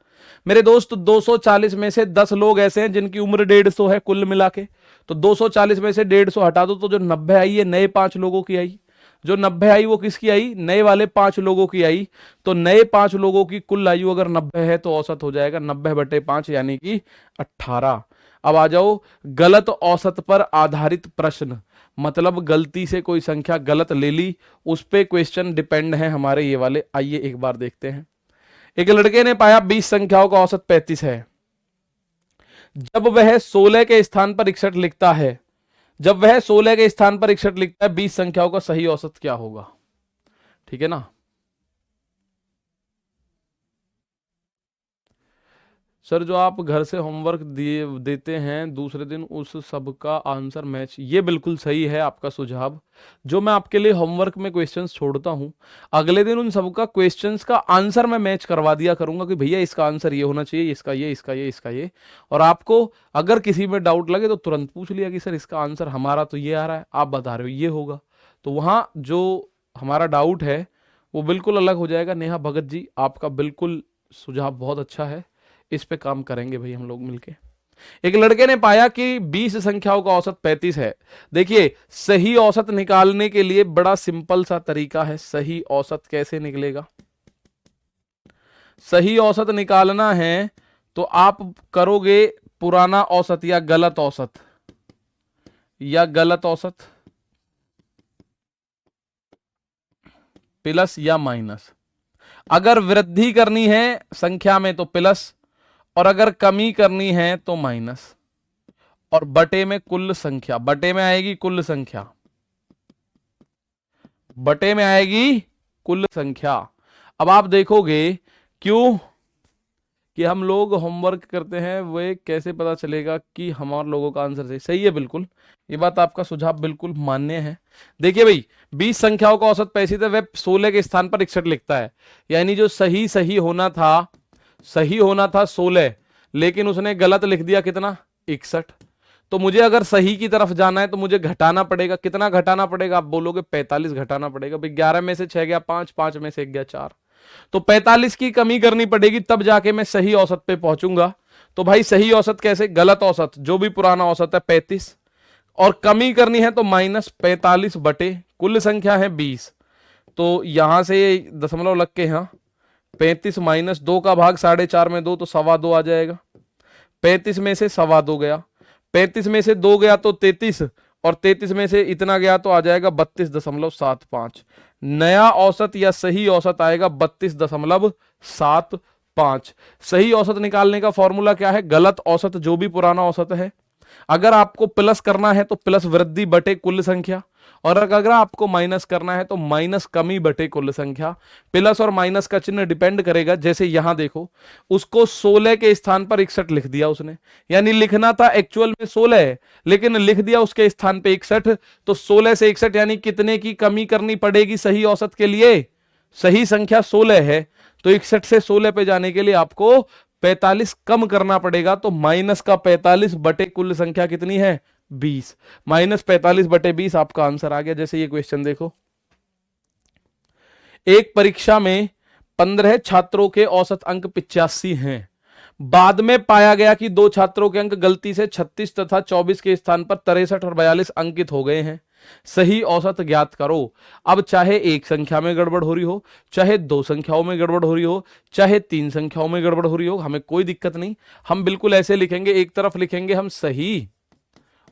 मेरे दोस्त 240 में से 10 लोग ऐसे हैं जिनकी उम्र 150 है कुल मिला के, तो 240 में से 150 हटा दो तो जो 90 आई है नए 5 लोगों की आई। जो 90 आई वो किसकी आई? नए वाले 5 लोगों की आई। तो नए 5 लोगों की कुल आयु अगर 90 है तो औसत हो जाएगा 90 बटे 5 यानी कि 18। अब आ जाओ गलत औसत पर आधारित प्रश्न, मतलब गलती से कोई संख्या गलत ले ली, उस पे क्वेश्चन डिपेंड है हमारे ये वाले। आइए एक बार देखते हैं। एक लड़के ने पाया 20 संख्याओं का औसत 35 है। जब वह 16 के स्थान पर 61 लिखता है, जब वह 16 के स्थान पर 61 लिखता है, 20 संख्याओं का सही औसत क्या होगा? ठीक है ना सर? जो आप घर से होमवर्क दिए देते हैं दूसरे दिन उस सब का आंसर मैच, ये बिल्कुल सही है आपका सुझाव। जो मैं आपके लिए होमवर्क में क्वेश्चंस छोड़ता हूं, अगले दिन उन सबका क्वेश्चंस का आंसर मैं मैच करवा दिया करूंगा कि भैया इसका आंसर ये होना चाहिए, इसका ये, इसका ये, इसका ये। और आपको अगर किसी में डाउट लगे तो तुरंत पूछ लिया कि सर इसका आंसर हमारा तो ये आ रहा है, आप बता रहे हो ये होगा। तो वहां जो हमारा डाउट है वो बिल्कुल अलग हो जाएगा। नेहा भगत जी, आपका बिल्कुल सुझाव बहुत अच्छा है, इस पे काम करेंगे भाई हम लोग मिलके। एक लड़के ने पाया कि 20 संख्याओं का औसत 35 है। देखिए, सही औसत निकालने के लिए बड़ा सिंपल सा तरीका है। सही औसत कैसे निकलेगा? सही औसत निकालना है तो आप करोगे पुराना औसत या गलत औसत। या गलत औसत, प्लस या माइनस। अगर वृद्धि करनी है संख्या में तो प्लस, और अगर कमी करनी है तो माइनस। और बटे में कुल संख्या, बटे में आएगी कुल संख्या, बटे में आएगी कुल संख्या। अब आप देखोगे क्यों कि हम लोग होमवर्क करते हैं, वे कैसे पता चलेगा कि हमारे लोगों का आंसर सही सही है। बिल्कुल, ये बात आपका सुझाव बिल्कुल मान्य है। देखिए भाई, 20 संख्याओं का औसत 35 है, वह 16 के स्थान पर 61 लिखता है। यानी जो सही सही होना था, सही होना था 16, लेकिन उसने गलत लिख दिया कितना, 61। तो मुझे अगर सही की तरफ जाना है तो मुझे घटाना पड़ेगा। कितना घटाना पड़ेगा, आप बोलोगे 45 घटाना पड़ेगा। भाई 11 में से 6 गया 5, 5 में से 1 गया 4, तो 45 की कमी करनी पड़ेगी, तब जाके मैं सही औसत पे पहुंचूंगा। तो भाई सही औसत कैसे, गलत औसत जो भी पुराना औसत है 35, और कमी करनी है तो माइनस 45 बटे कुल संख्या है 20। तो यहां से दशमलव लग के, यहां 35 माइनस 2 का भाग 4.5 में 2, तो 2.25 आ जाएगा। 35 में से 2.25 गया, 35 में से 2 गया तो 33, और 33 में से इतना गया तो आ जाएगा 32.75। नया औसत या सही औसत आएगा 32.75। सही औसत निकालने का फॉर्मूला क्या है, गलत औसत जो भी पुराना औसत है। अगर आपको प्लस करना है तो प्लस वृद्धि बटे कुल संख्या, और अगर आपको माइनस करना है तो माइनस कमी बटे कुल संख्या। प्लस और माइनस का चिन्ह डिपेंड करेगा। जैसे यहां देखो, उसको 16 के स्थान पर 61 लिख दिया उसने, यानी लिखना था एक्चुअल में 16 है, लेकिन लिख दिया उसके स्थान पे 61। तो 16 से 61 यानी कितने की कमी करनी पड़ेगी सही औसत के लिए, सही संख्या 16 है, तो 61 से 16 पे जाने के लिए आपको 45 कम करना पड़ेगा। तो माइनस का 45 बटे कुल संख्या कितनी है, 20। माइनस 45 बटे 20 आपका आंसर आ गया। जैसे ये क्वेश्चन देखो, एक परीक्षा में 15 छात्रों के औसत अंक 85 हैं। बाद में पाया गया कि 2 छात्रों के अंक गलती से 36 तथा 24 के स्थान पर 63 और 42 अंकित हो गए हैं। सही औसत ज्ञात करो। अब चाहे एक संख्या में गड़बड़ हो रही हो, चाहे 2 संख्याओं में गड़बड़ हो रही हो, चाहे 3 संख्याओं में गड़बड़ हो रही हो, हमें कोई दिक्कत नहीं। हम बिल्कुल ऐसे लिखेंगे, एक तरफ लिखेंगे हम सही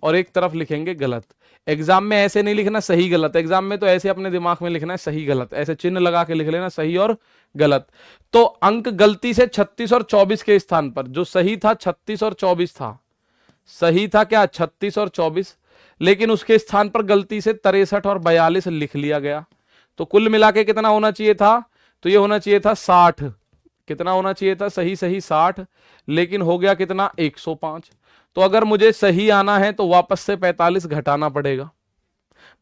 और एक तरफ लिखेंगे गलत। एग्जाम में ऐसे नहीं लिखना सही गलत, एग्जाम में तो ऐसे अपने दिमाग में लिखना है सही गलत, ऐसे चिन्ह लगा के लिख लेना सही और गलत। तो अंक गलती से 36 और 24 के स्थान पर, जो सही था 36 और 24 था, सही था क्या 36 और 24, लेकिन उसके स्थान पर गलती से 63 और 42 लिख लिया गया। तो कुल मिला के कितना होना चाहिए था, तो ये होना चाहिए था 60। कितना होना चाहिए था, सही सही 60, लेकिन हो गया कितना 105। तो अगर मुझे सही आना है तो वापस से 45 घटाना पड़ेगा।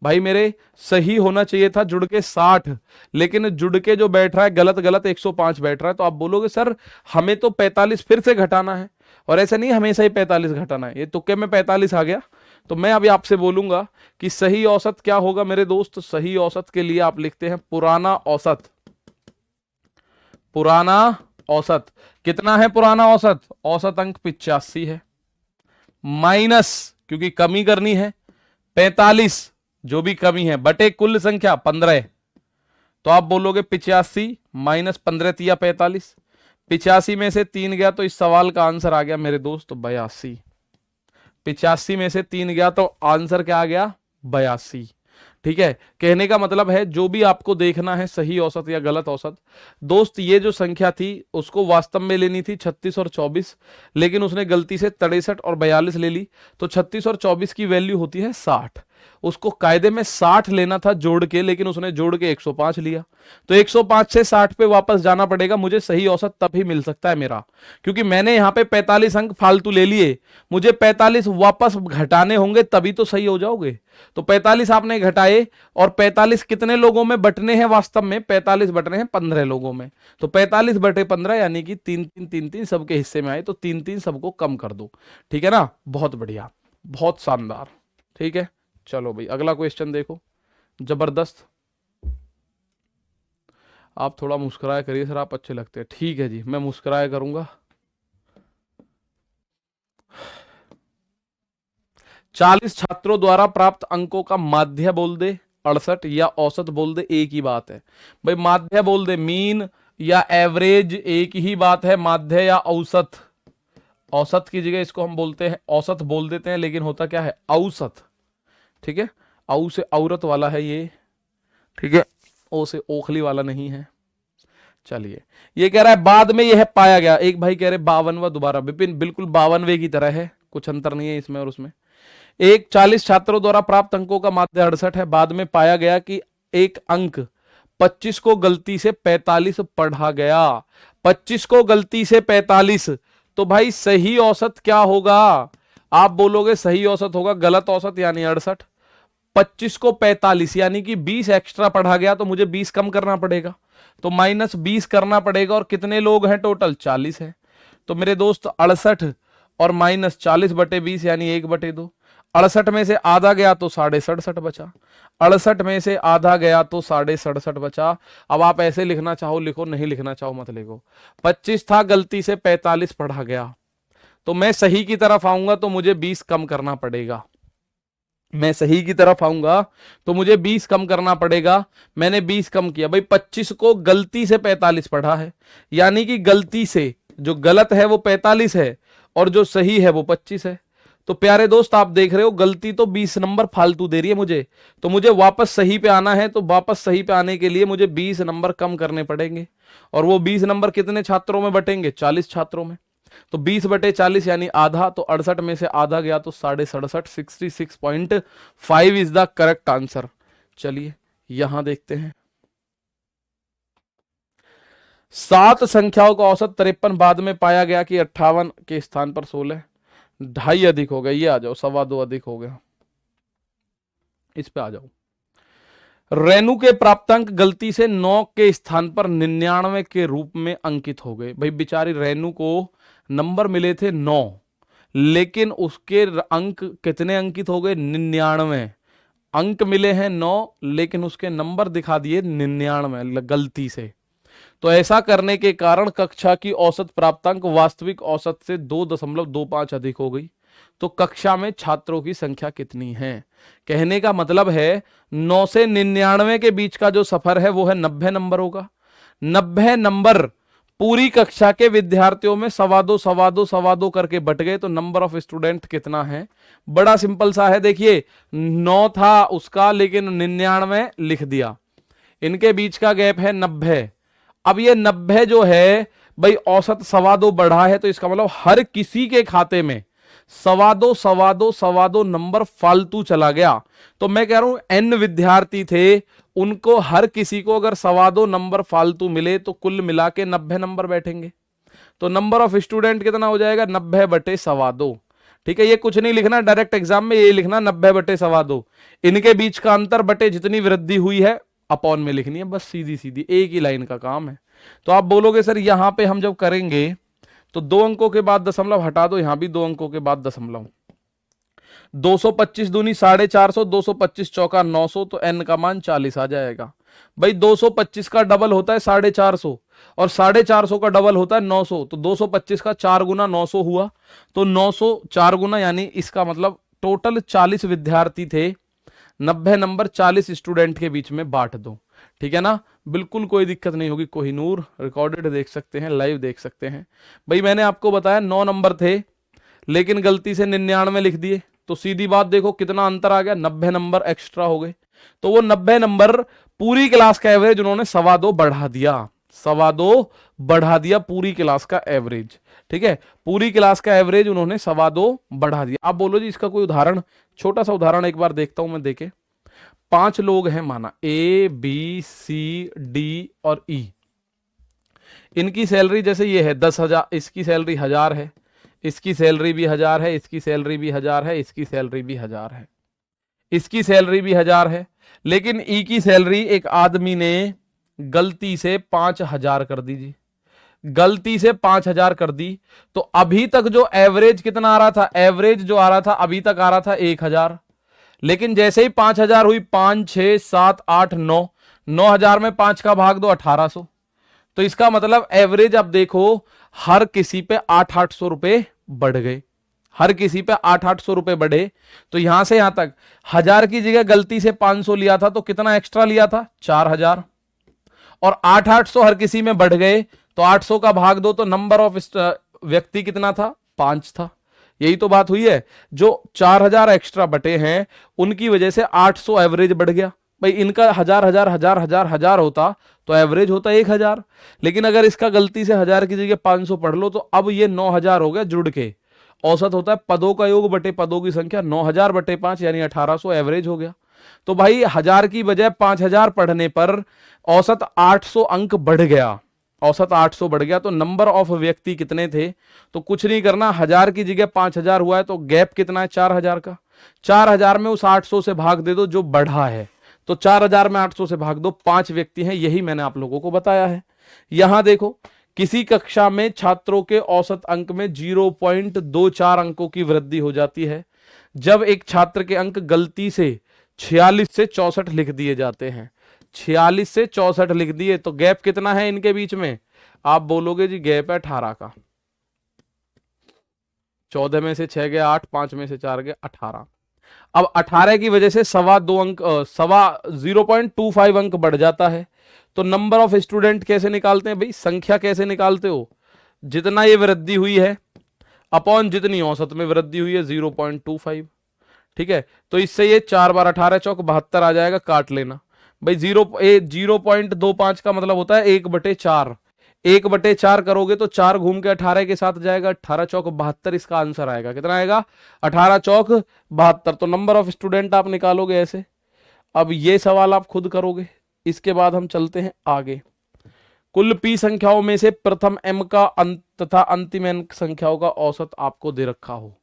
भाई मेरे सही होना चाहिए था जुड़ के 60, लेकिन जुड़ के जो बैठ रहा है गलत गलत 105 बैठ रहा है। तो आप बोलोगे सर हमें तो 45 फिर से घटाना है, और ऐसा नहीं हमेशा ही 45 घटाना है, ये तुक्के में 45 आ गया। तो मैं अभी आपसे बोलूंगा कि सही औसत क्या होगा मेरे दोस्त। सही औसत के लिए आप लिखते हैं पुराना औसत। पुराना औसत कितना है, पुराना औसत, औसत अंक 85 है, माइनस क्योंकि कमी करनी है 45 जो भी कमी है, बटे कुल संख्या 15। तो आप बोलोगे 85 माइनस 15 तिया 45, 85 में से 3 गया तो इस सवाल का आंसर आ गया मेरे दोस्त 82। 85 में से 3 गया तो आंसर क्या आ गया, 82। ठीक है, कहने का मतलब है जो भी आपको देखना है सही औसत या गलत औसत। दोस्त ये जो संख्या थी उसको वास्तव में लेनी थी 36 और 24, लेकिन उसने गलती से 63 और 42 ले ली। तो 36 और 24 की वैल्यू होती है 60, उसको कायदे में 60 लेना था जोड़ के, लेकिन उसने जोड़ के 105 लिया। तो 105 से 60 पे वापस जाना पड़ेगा। मुझे सही औसत तभी मिल सकता है मेरा, क्योंकि मैंने यहां पे 45 अंक फालतू ले लिए, मुझे 45 वापस घटाने होंगे तभी तो सही हो जाओगे। तो 45 आपने घटाए, और 45 कितने लोगों में बटने हैं, वास्तव में 45 बटने हैं 15 लोगों में। तो 45 बटे 15 यानी कि 3-3 सबके हिस्से में आए, तो 3-3 सबको कम कर दो। ठीक है ना, बहुत बढ़िया, बहुत शानदार। ठीक है, चलो भाई अगला क्वेश्चन देखो, जबरदस्त। आप थोड़ा मुस्कुराया करिए सर, आप अच्छे लगते हैं। ठीक है जी, मैं मुस्कुराया करूंगा। 40 छात्रों द्वारा प्राप्त अंकों का माध्य बोल दे 68 या औसत बोल दे, एक ही बात है भाई। माध्य बोल दे, मीन या एवरेज एक ही बात है। माध्य या औसत, औसत की जगह इसको हम बोलते हैं औसत बोल देते हैं, लेकिन होता क्या है औसत। ठीक है, औ से औरत वाला है ये, ठीक है, ओ से ओखली वाला नहीं है। चलिए, ये कह रहा है बाद में यह पाया गया, एक भाई कह रहे 52वां दोबारा, विपिन बिल्कुल 52वें की तरह है, कुछ अंतर नहीं है इसमें और उसमें। एक 40 छात्रों द्वारा प्राप्त अंकों का माध्य 68 है, बाद में पाया गया कि एक अंक 25 को गलती से 45 पढ़ा गया। 25 को गलती से 45, तो भाई सही औसत क्या होगा? आप बोलोगे सही औसत होगा गलत औसत यानी 68। 25 को 45 यानी कि 20 एक्स्ट्रा पढ़ा गया, तो मुझे 20 कम करना पड़ेगा, तो -20 करना पड़ेगा। और कितने लोग हैं टोटल? 40 है। तो मेरे दोस्त 68 और -40/20 यानी 1/2। 68 में से आधा गया तो 67.5 बचा। 68 में से आधा गया तो 67.5 बचा। अब आप ऐसे लिखना चाहो लिखो, नहीं लिखना चाहो मत लिखो। 25 था, गलती से 45 पढ़ा गया, तो मैं सही की तरफ आऊंगा तो मुझे 20 कम करना पड़ेगा। मैं सही की तरफ आऊंगा तो मुझे 20 कम करना पड़ेगा। मैंने 20 कम किया भाई, 25 को गलती से 45 पढ़ा है, यानी कि गलती से जो गलत है वो 45 है और जो सही है वो 25 है। तो प्यारे दोस्त आप देख रहे हो, गलती तो 20 नंबर फालतू दे रही है मुझे, तो मुझे वापस सही पे आना है। तो वापस सही पे आने के लिए मुझे 20 नंबर कम करने पड़ेंगे, और वो 20 नंबर कितने छात्रों में बटेंगे? 40 छात्रों में। तो 20/40 यानी आधा, तो 68 में से आधा गया तो 67.5, 66.5 इज द करेक्ट आंसर। चलिए यहां देखते हैं, 7 संख्याओं का औसत 53, बाद में पाया गया कि 58 के स्थान पर 16, 2.5 अधिक हो गया। ये आ जाओ, 2.25 अधिक हो गया, इस पे आ जाओ। रेणु के प्राप्तांक गलती से 9 के स्थान पर 99 के रूप में अंकित हो गए। भाई बेचारी रेणु को नंबर मिले थे 9, लेकिन उसके अंक कितने अंकित हो गए? 99 अंक मिले हैं 9, लेकिन उसके नंबर दिखा दिए 99 गलती से। तो ऐसा करने के कारण कक्षा की औसत प्राप्तांक वास्तविक औसत से 2.25 अधिक हो गई। तो कक्षा में छात्रों की संख्या कितनी है? कहने का मतलब है 9 से 99 के बीच का जो सफर है वो है 90 नंबर होगा। 90 नंबर पूरी कक्षा के विद्यार्थियों में 2.25 करके बट गए, तो नंबर ऑफ स्टूडेंट कितना है? बड़ा सिंपल सा है, देखिए 9 था उसका, लेकिन 99 लिख दिया, इनके बीच का गैप है 90। अब ये 90 जो है भाई औसत 2.25 बढ़ा है, तो इसका मतलब हर किसी के खाते में 2.25 नंबर फालतू चला गया। तो मैं कह रहा हूं n विद्यार्थी थे, उनको हर किसी को अगर 2.25 नंबर फालतू मिले तो कुल मिला के 90 नंबर बैठेंगे। तो नंबर ऑफ स्टूडेंट कितना हो जाएगा? 90/2.25। ठीक है, ये कुछ नहीं लिखना, डायरेक्ट एग्जाम में ये लिखना 90/2.25। इनके बीच का अंतर बटे जितनी वृद्धि हुई है अपॉन में लिखनी है, बस सीधी सीधी एक ही लाइन का काम है। तो आप बोलोगे सर यहां पे हम जब करेंगे तो 2 अंकों के बाद दशमलव हटा दो, यहां भी 2 अंकों के बाद दशमलव। 225 दूनी 450, 225 चौका 900, तो n का मान 40 आ जाएगा। भाई 225 का डबल होता है 450, और 450 का डबल होता है 900, तो 225 का 4 गुना 900 हुआ, तो 900 4 गुना, यानी इसका मतलब टोटल 40 विद्यार्थी थे। 90 नंबर 40 स्टूडेंट के बीच में बांट दो, ठीक है ना, बिल्कुल कोई दिक्कत नहीं होगी। कोहिनूर रिकॉर्डेड देख सकते हैं, लाइव देख सकते हैं। भाई मैंने आपको बताया 9 नंबर थे, लेकिन गलती से 99 लिख दिए, तो सीधी बात देखो कितना अंतर आ गया, 90 नंबर एक्स्ट्रा हो गए। तो वो 90 नंबर पूरी क्लास का एवरेज उन्होंने 2.25 बढ़ा दिया, 2.25 बढ़ा दिया पूरी क्लास का एवरेज। ठीक है, पूरी क्लास का एवरेज उन्होंने 2.25 बढ़ा दिया। आप बोलो जी इसका कोई उदाहरण, छोटा सा उदाहरण एक बार देखता हूं मैं, देखे 5 लोग हैं माना A B C D और E। इनकी सैलरी जैसे ये है 10,000, इसकी सैलरी 1000 है, इसकी सैलरी भी 1000 है, इसकी सैलरी भी 1000 है, इसकी सैलरी भी 1000 है, इसकी सैलरी भी 1000 है। लेकिन ई की सैलरी एक आदमी ने गलती से 5000 कर दी जी, गलती से 5000 कर दी। तो अभी तक जो एवरेज कितना आ रहा था, एवरेज जो आ रहा था अभी तक आ रहा था 1000, लेकिन जैसे ही 5000 हुई 5 6 7 8 9, 9000 में 5 का भाग दो 1800। तो इसका मतलब एवरेज अब देखो हर किसी पे 800 रुपए बढ़ गए, हर किसी पे 800 रुपए बढ़े। तो यहां से यहां तक 1000 की जगह गलती से 500 लिया था, तो कितना एक्स्ट्रा लिया था? 4000, और 800 हर किसी में बढ़ गए, तो 800 का भाग दो, तो नंबर ऑफ व्यक्ति कितना था? 5 था। यही तो बात हुई है। जो 4000 एक्स्ट्रा बटे हैं उनकी वजह से 800 एवरेज बढ़ गया। भाई इनका हजार हजार हजार हजार हजार होता तो एवरेज होता 1000, लेकिन अगर इसका गलती से 1000 की जगह 500 पढ़ लो तो अब ये 9000 हो गया जुड़ के। औसत होता है पदों का योग बटे पदों की संख्या, 9000 बटे 5 यानी 1800 एवरेज हो गया। तो भाई 1000 की बजाय 5000 पढ़ने पर औसत 800 अंक बढ़ गया, औसत 800 बढ़ गया। तो नंबर ऑफ व्यक्ति कितने थे, तो कुछ नहीं करना, 1000 की जगह 5000 हुआ है तो गैप कितना है 4000 का। 4000 में उस 800 से भाग दे दो जो बढ़ा है, तो 4000 में 800 से भाग दो, 5 व्यक्ति हैं, यही मैंने आप लोगों को बताया है। यहां देखो किसी कक्षा में छात्रों के औसत अंक में 0.24 अंकों की वृद्धि हो जाती है जब एक छात्र के अंक गलती से 46 से 64 लिख दिए जाते हैं। 46 से 64 लिख दिए तो गैप कितना है इनके बीच में, आप बोलोगे जी गैप है 18 का। 14 में से 6 गए 8, 5 में से 4 गए 18। अब 18 की वजह से 0.25 अंक बढ़ जाता है। तो नंबर ऑफ स्टूडेंट कैसे निकालते हैं भाई, संख्या कैसे निकालते हो, जितना ये वृद्धि हुई है अपॉन जितनी औसत में वृद्धि हुई है 0.25। ठीक है, तो इससे ये 4 बार 18 चौक 72 आ जाएगा, काट लेना भाई। 0.25 का मतलब होता है 1/4। 1/4 करोगे तो 4 घूम के 18 के साथ जाएगा, 18 चौक 72 इसका आंसर आएगा। कितना आएगा, 18 चौक 72। तो नंबर ऑफ स्टूडेंट आप निकालोगे ऐसे। अब ये सवाल आप खुद करोगे, इसके बाद हम चलते हैं आगे। कुल पी संख्याओं में से प्रथम एम का तथा अंतिम एन संख्याओं का औसत आपको दे रखा हो।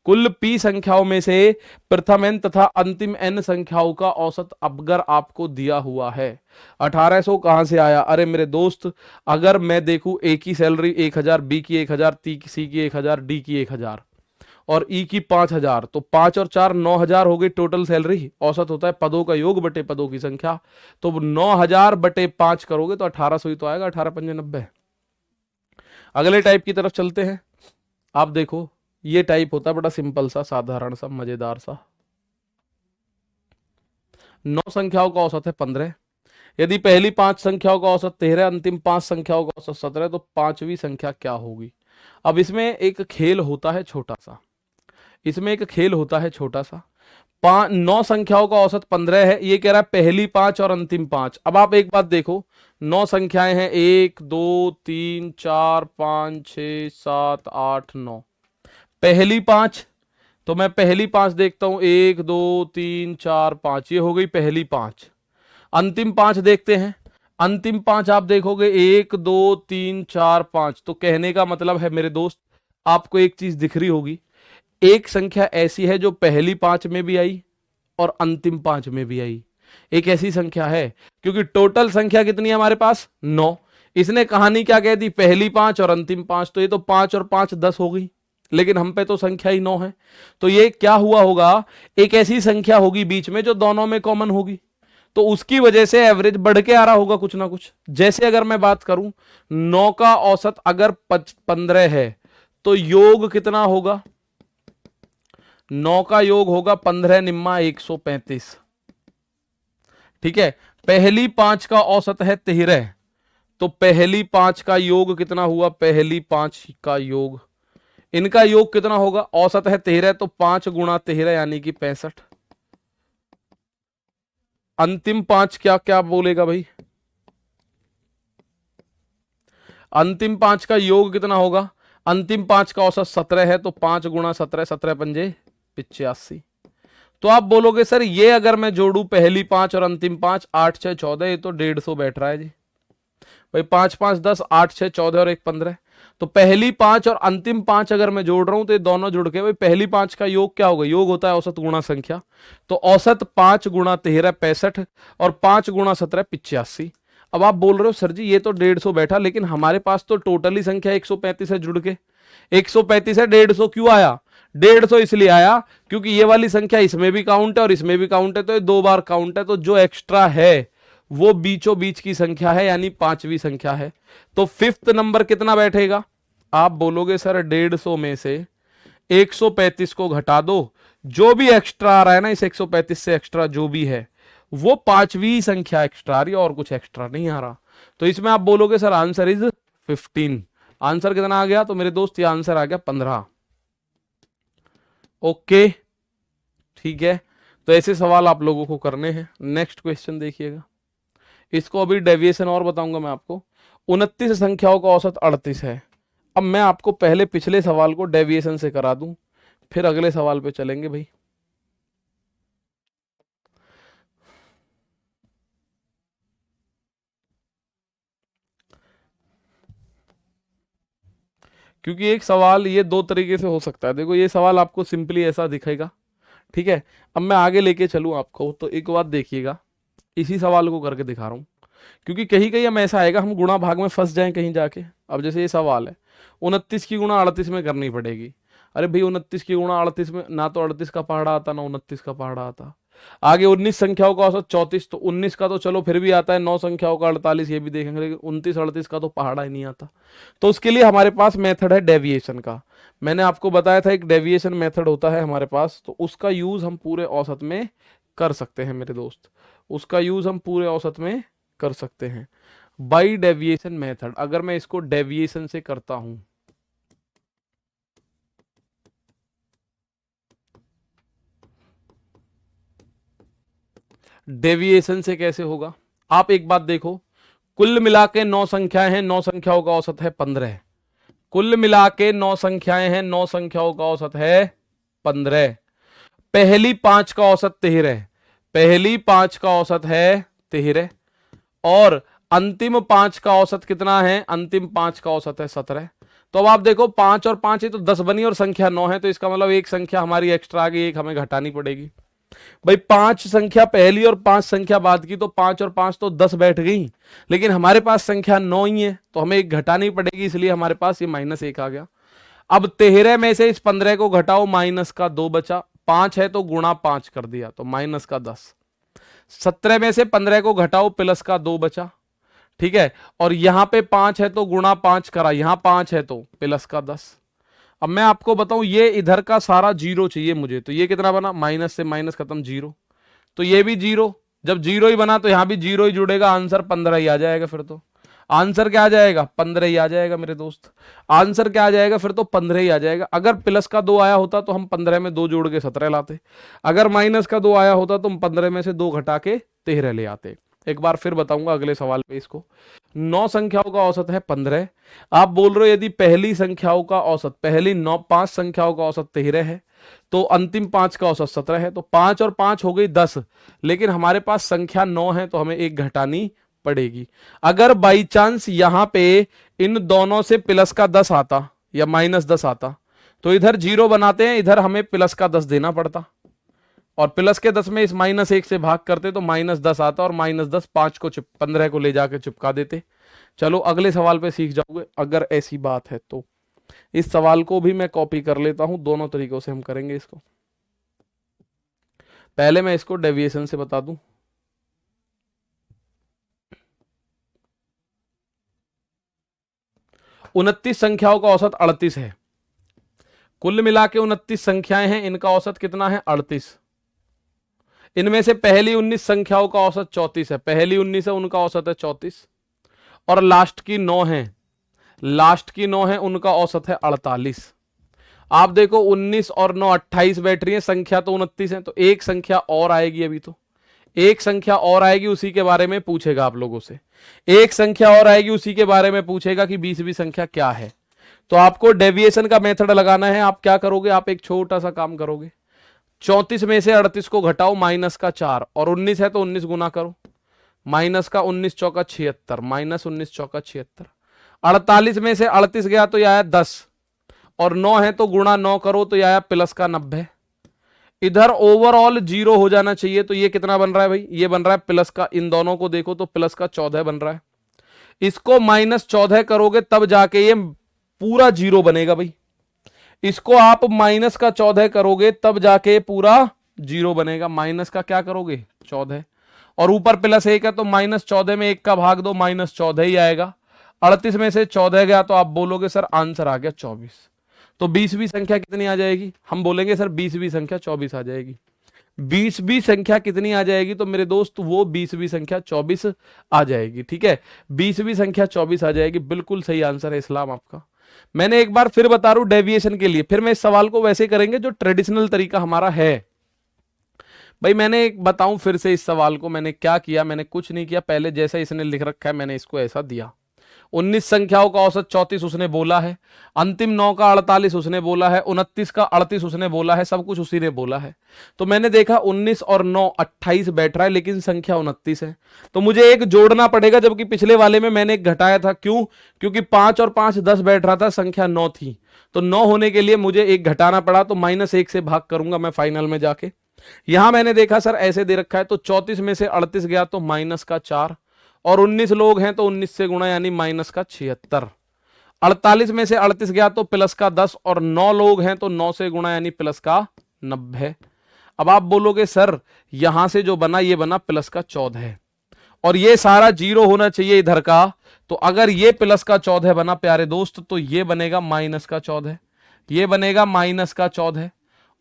कुल पी संख्याओं में से प्रथम एन तथा अंतिम एन संख्याओं का औसत अगर आपको दिया हुआ है। 1800 कहां से आया, अरे मेरे दोस्त अगर मैं देखूं ए की सैलरी 1000, बी की 1000, सी की 1000, डी की 1000 और ई की 5000, तो 5 और 4 9000 हो गई टोटल सैलरी। औसत होता है पदों का योग बटे पदों की संख्या, तो 9000 बटे 5 करोगे तो 1800 ही तो आएगा, 18 पंजे 90। अगले टाइप की तरफ चलते हैं। आप देखो ये टाइप होता है बड़ा सिंपल सा, साधारण सा, मजेदार सा। 9 संख्याओं का औसत है 15। यदि पहली 5 संख्याओं का औसत 13, अंतिम 5 संख्याओं का औसत 17, तो पांचवी संख्या क्या होगी। अब इसमें एक खेल होता है छोटा सा, इसमें एक खेल होता है छोटा सा। 9 संख्याओं का औसत 15 है, ये कह रहा है पहली 5 और अंतिम 5। अब आप एक बात देखो, 9 संख्याएं हैं 1 2 3 4 5 6 7 8 9। पहली 5, तो मैं पहली 5 देखता हूं 1 2 3 4 5, ये हो गई पहली 5। अंतिम 5 देखते हैं, अंतिम 5 आप देखोगे 1 2 3 4 5। तो कहने का मतलब है मेरे दोस्त आपको एक चीज दिख रही होगी, एक संख्या ऐसी है जो पहली 5 में भी आई और अंतिम 5 में भी आई। एक ऐसी संख्या है, क्योंकि टोटल संख्या कितनी है हमारे पास 9। इसने कहानी क्या कह दी, पहली 5 और अंतिम 5, तो ये तो 5 और 5 10 हो गई, लेकिन हम पे तो संख्या ही 9 है। तो ये क्या हुआ होगा, एक ऐसी संख्या होगी बीच में जो दोनों में कॉमन होगी, तो उसकी वजह से एवरेज बढ़ के आ रहा होगा कुछ ना कुछ। जैसे अगर मैं बात करूं 9 का औसत अगर 15 है तो योग कितना होगा, 9 का योग होगा 15 निम्मा 135। ठीक है, पहली 5 का औसत है 13, तो पहली 5 का योग कितना हुआ, पहली 5 का योग, इनका योग कितना होगा, औसत है 13 तो 5 गुणा 13 यानी कि 65। अंतिम 5 क्या क्या बोलेगा भाई, अंतिम 5 का योग कितना होगा, अंतिम 5 का औसत 17 है तो 5 गुणा 17, 17 पंजे 85। तो आप बोलोगे सर ये अगर मैं जोड़ू पहली 5 और अंतिम 5, 8 6 14, ये तो 150 बैठ रहा है जी भाई। 5 5 10, 8 6 14 और 1 15। तो पहली 5 और अंतिम 5 अगर मैं जोड़ रहा हूं तो ये दोनों जुड़ के भाई पहली 5 का योग क्या होगा, योग होता है औसत गुणा संख्या, तो औसत 5 गुणा 13 65 और 5 गुणा 17 85। अब आप बोल रहे हो सर जी ये तो 150 बैठा, लेकिन हमारे पास तो टोटली संख्या 135 है जुड़ के। 135 है, 150 क्यों आया, 150 इसलिए आया क्योंकि ये वाली संख्या इसमें भी काउंट है और इसमें भी काउंट है, तो ये 2 बार काउंट है, तो जो एक्स्ट्रा है वो बीचों बीच की संख्या है यानी 5वीं संख्या है। तो 5th नंबर कितना बैठेगा, आप बोलोगे सर 150 में से 135 को घटा दो, जो भी एक्स्ट्रा आ रहा है ना इस 135 से एक्स्ट्रा जो भी है वो 5वीं संख्या एक्स्ट्रा आ रही है और कुछ एक्स्ट्रा नहीं आ रहा। तो इसमें आप बोलोगे सर आंसर इज 15। आंसर कितना आ गया, तो मेरे दोस्त ये आंसर आ गया 15। ओके, ठीक है। तो ऐसे सवाल आप लोगों को करने हैं। नेक्स्ट क्वेश्चन देखिएगा, इसको अभी डेविएशन और बताऊंगा मैं आपको। 29 संख्याओं का औसत 38 है। अब मैं आपको पहले पिछले सवाल को डेविएशन से करा दूं, फिर अगले सवाल पे चलेंगे भाई। क्योंकि एक सवाल ये दो तरीके से हो सकता है। देखो ये सवाल आपको सिंपली ऐसा दिखेगा, ठीक है। अब मैं आगे लेके चलूं आपको, तो एक बात देखिएगा, इसी सवाल को करके दिखा रहा हूं। क्योंकि कहीं कहीं हम ऐसा आएगा, हम गुणा भाग में फंस जाएं कहीं जाके। अब जैसे ये सवाल है, 29 की गुणा 38 में करनी पड़ेगी। अरे भाई 29 की गुणा 38 में ना तो 38 का पहाड़ा आता ना 29 का पहाड़ा आता। आगे 19 संख्याओं का औसत 34, तो 19 का तो चलो फिर भी आता है, 9 संख्याओं का 48 ये भी देखेंगे, लेकिन 29 38 का तो पहाड़ा ही नहीं आता। तो उसके लिए हमारे पास मेथड है डेविएशन का। मैंने आपको बताया था एक डेविएशन मेथड होता है हमारे पास, तो उसका यूज हम पूरे औसत में कर सकते हैं मेरे दोस्त। उसका यूज हम पूरे औसत में कर सकते हैं बाई डेविएशन मेथड। अगर मैं इसको डेविएशन से करता हूं, डेविएशन से कैसे होगा, आप एक बात देखो। कुल मिला के 9 संख्याएं हैं, 9 संख्याओं का औसत है 15। कुल मिला के 9 संख्याएं हैं, 9 संख्याओं का औसत है 15। पहली 5 का औसत 13, पहली 5 का औसत है 13, और अंतिम 5 का औसत कितना है, अंतिम 5 का औसत है 17। तो अब आप देखो 5 और 5 ही तो 10 बनी और संख्या 9 है, तो इसका मतलब एक संख्या हमारी एक्स्ट्रा आ गई, एक हमें घटानी पड़ेगी। भाई 5 संख्या पहली और 5 संख्या बाद की, तो 5 और 5 तो 10 बैठ गई, लेकिन हमारे पास संख्या 9 ही है, तो हमें एक घटानी पड़ेगी, इसलिए हमारे पास ये -1 आ गया। अब 13 में से इस 15 को घटाओ, माइनस का 2 बचा। 5 है तो गुणा 5 कर दिया, तो माइनस का 10। 17 में से 15 को घटाओ, प्लस का 2 बचा, ठीक है। और यहां पे 5 है तो गुणा 5 करा, यहां 5 है तो प्लस का 10। अब मैं आपको बताऊं, ये इधर का सारा जीरो चाहिए मुझे, तो ये कितना बना, माइनस से माइनस खत्म, जीरो। तो ये भी जीरो, जब जीरो ही बना तो यहां भी जीरो ही जुड़ेगा, आंसर 15 ही आ जाएगा। फिर तो आंसर क्या आ जाएगा, 15 ही आ जाएगा मेरे दोस्त। आंसर क्या आ जाएगा, फिर तो 15 ही आ जाएगा। अगर प्लस का 2 आया होता तो हम 15 में 2 जोड़ के 17 लाते। अगर माइनस का 2 आया होता तो हम 15 में से 2 घटा के 13 ले आते। एक बार फिर बताऊंगा अगले सवाल पे इसको। 9 संख्याओं का औसत है 15। आप बोल रहे हो यदि पहली संख्याओं का औसत, पहली 5 संख्याओं का औसत 13 है, तो अंतिम 5 का औसत 17 है, तो 5 और 5 हो गई 10, लेकिन हमारे पास संख्या 9 है, तो हमें एक घटानी पड़ेगी। अगर बाई चांस यहां पे इन दोनों से प्लस का 10 आता या -10 आता, तो इधर जीरो बनाते हैं, इधर हमें प्लस का 10 देना पड़ता, और प्लस के 10 में इस -1 से भाग करते तो -10 आता, और -10 5 को 15 को ले जाकर चिपका देते। चलो अगले सवाल पे सीख जाओगे अगर ऐसी बात है तो। इस सवाल को भी मैं कॉपी कर लेता हूं, दोनों तरीकों से हम करेंगे इसको। पहले मैं इसको डेविएशन से बता दूं। 29 संख्याओं का औसत 38 है। कुल मिला के 29 संख्याएं हैं, इनका औसत कितना है, 38। इनमें से पहली 19 संख्याओं का औसत 34 है, पहली 19 है उनका औसत है 34, और लास्ट की 9 है, लास्ट की 9 है उनका औसत है 48। आप देखो 19 और 9 28 बैठ रही है, संख्या तो 29 है, तो एक संख्या और आएगी, अभी तो एक संख्या और आएगी, उसी के बारे में पूछेगा आप लोगों से। एक संख्या और आएगी, उसी के बारे में पूछेगा कि 20वीं संख्या क्या है। तो आपको डेविएशन का मेथड लगाना है। आप क्या करोगे, आप एक छोटा सा काम करोगे, 34 में से 38 को घटाओ, माइनस का 4, और 19 है तो 19 गुना करो, माइनस का 19 चौका 76, -19 चौका 76। 48 में से 38 गया तो यह आया 10, और 9 है तो गुणा 9 करो तो यह आया प्लस का 90। इधर ओवरऑल जीरो हो जाना चाहिए, तो ये कितना बन रहा है भाई, ये बन रहा है प्लस का, इन दोनों को देखो तो प्लस का 14 बन रहा है। इसको -14 करोगे तब जाके ये पूरा जीरो बनेगा भाई। इसको आप माइनस का 14 करोगे तब जाके पूरा जीरो बनेगा। माइनस का क्या करोगे, 14, और ऊपर +1 है, तो -14 में 1 का भाग दो, -14 ही आएगा। 38 में से 14 गया तो आप बोलोगे सर आंसर आ गया 24। तो 20वीं संख्या कितनी आ जाएगी, हम बोलेंगे सर 20वीं संख्या 24 आ जाएगी। 20वीं संख्या कितनी आ जाएगी, तो मेरे दोस्त वो 20वीं संख्या 24 आ जाएगी। ठीक है, 20वीं संख्या 24 आ जाएगी, बिल्कुल सही आंसर है इस्लाम आपका। मैंने एक बार फिर बता रहा हूं डेविएशन के लिए, फिर मैं इस सवाल को वैसे करेंगे जो ट्रेडिशनल तरीका हमारा है। भाई मैंने एक बताऊं फिर से इस सवाल को, मैंने क्या किया, मैंने कुछ नहीं किया, पहले जैसा इसने लिख रखा है मैंने इसको ऐसा दिया। 19 संख्याओं का औसत 34 उसने बोला है, अंतिम 9 का 48 उसने बोला है, 29 का 38 उसने बोला है, सब कुछ उसी ने बोला है। तो मैंने देखा 19 और 9 28 बैठ रहा है, लेकिन संख्या 29 है, तो मुझे एक जोड़ना पड़ेगा, जबकि पिछले वाले में मैंने एक घटाया था। क्यों? क्योंकि 5 और 5 10 बैठ रहा था, संख्या 9 थी, तो 9 होने के लिए मुझे एक घटाना पड़ा, तो -1 से भाग करूंगा मैं फाइनल में जाके। यहां मैंने देखा सर ऐसे दे रखा है, तो 34 में से 38 गया तो -4, और 19 लोग हैं तो 19 से गुणा यानी -76। 48 में से 38 गया तो +10, और 9 लोग हैं तो 9 से गुणा यानी +90। अब आप बोलोगे सर यहां से जो बना ये बना +14, और ये सारा 0 होना चाहिए इधर का, तो अगर ये +14 बना प्यारे दोस्त, तो ये बनेगा -14, ये बनेगा -14,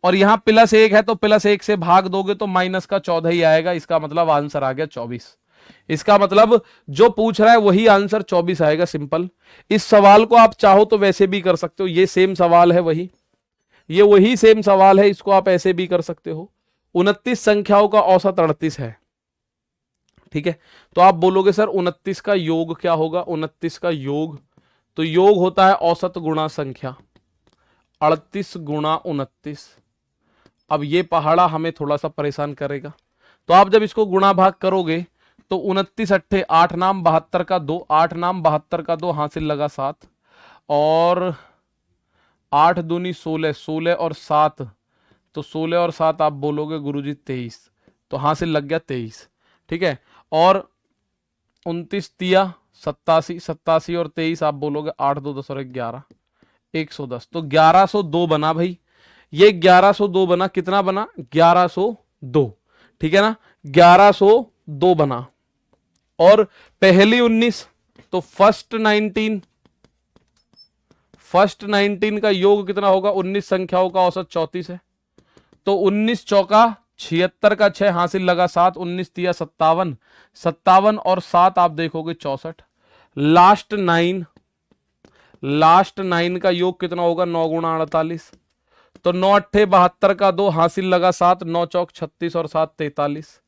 और यहां +1 है तो +1 से भाग दोगे तो -14 ही आएगा। इसका मतलब आंसर आ गया 24। इसका मतलब जो पूछ रहा है वही आंसर 24 आएगा, सिंपल। इस सवाल को आप चाहो तो वैसे भी कर सकते हो, ये सेम सवाल है, ये वही सेम सवाल है, इसको आप ऐसे भी कर सकते हो। 29 संख्याओं का औसत 38 है, ठीक है। तो आप बोलोगे सर 29 का योग क्या होगा? 29 का योग, तो योग होता है औसत गुणा संख्या, 38 गुणा 29। अब ये पहाड़ा हमें थोड़ा सा परेशान करेगा, तो आप जब इसको गुणा भाग करोगे तो 29 अट्ठे 8 नाम 72 का 2, 8 नाम 72 का 2, हासिल लगा 7, और 8 दूनी 16, 16 और 7, तो 16 और 7 आप बोलोगे गुरुजी 23, तो हासिल लग गया 23, ठीक है। और 29 तिया 87, 87 और 23 आप बोलोगे 8 2 10 और 11, 110, तो 1102 बना भाई, ये 1102 बना। कितना बना? 1102, ठीक है ना, 1102 बना। और पहली 19 तो फर्स्ट 19 का योग कितना होगा? 19 संख्याओं का औसत 34 है, तो 19 चौका 76 का 6, हासिल लगा 7, 19 तिया 57, 57 और 7 आप देखोगे 64। लास्ट 9 का योग कितना होगा? 9 गुणा 48, तो 9 अट्ठे 72 का 2, हासिल लगा 7, 9 चौक 36 और 7 43,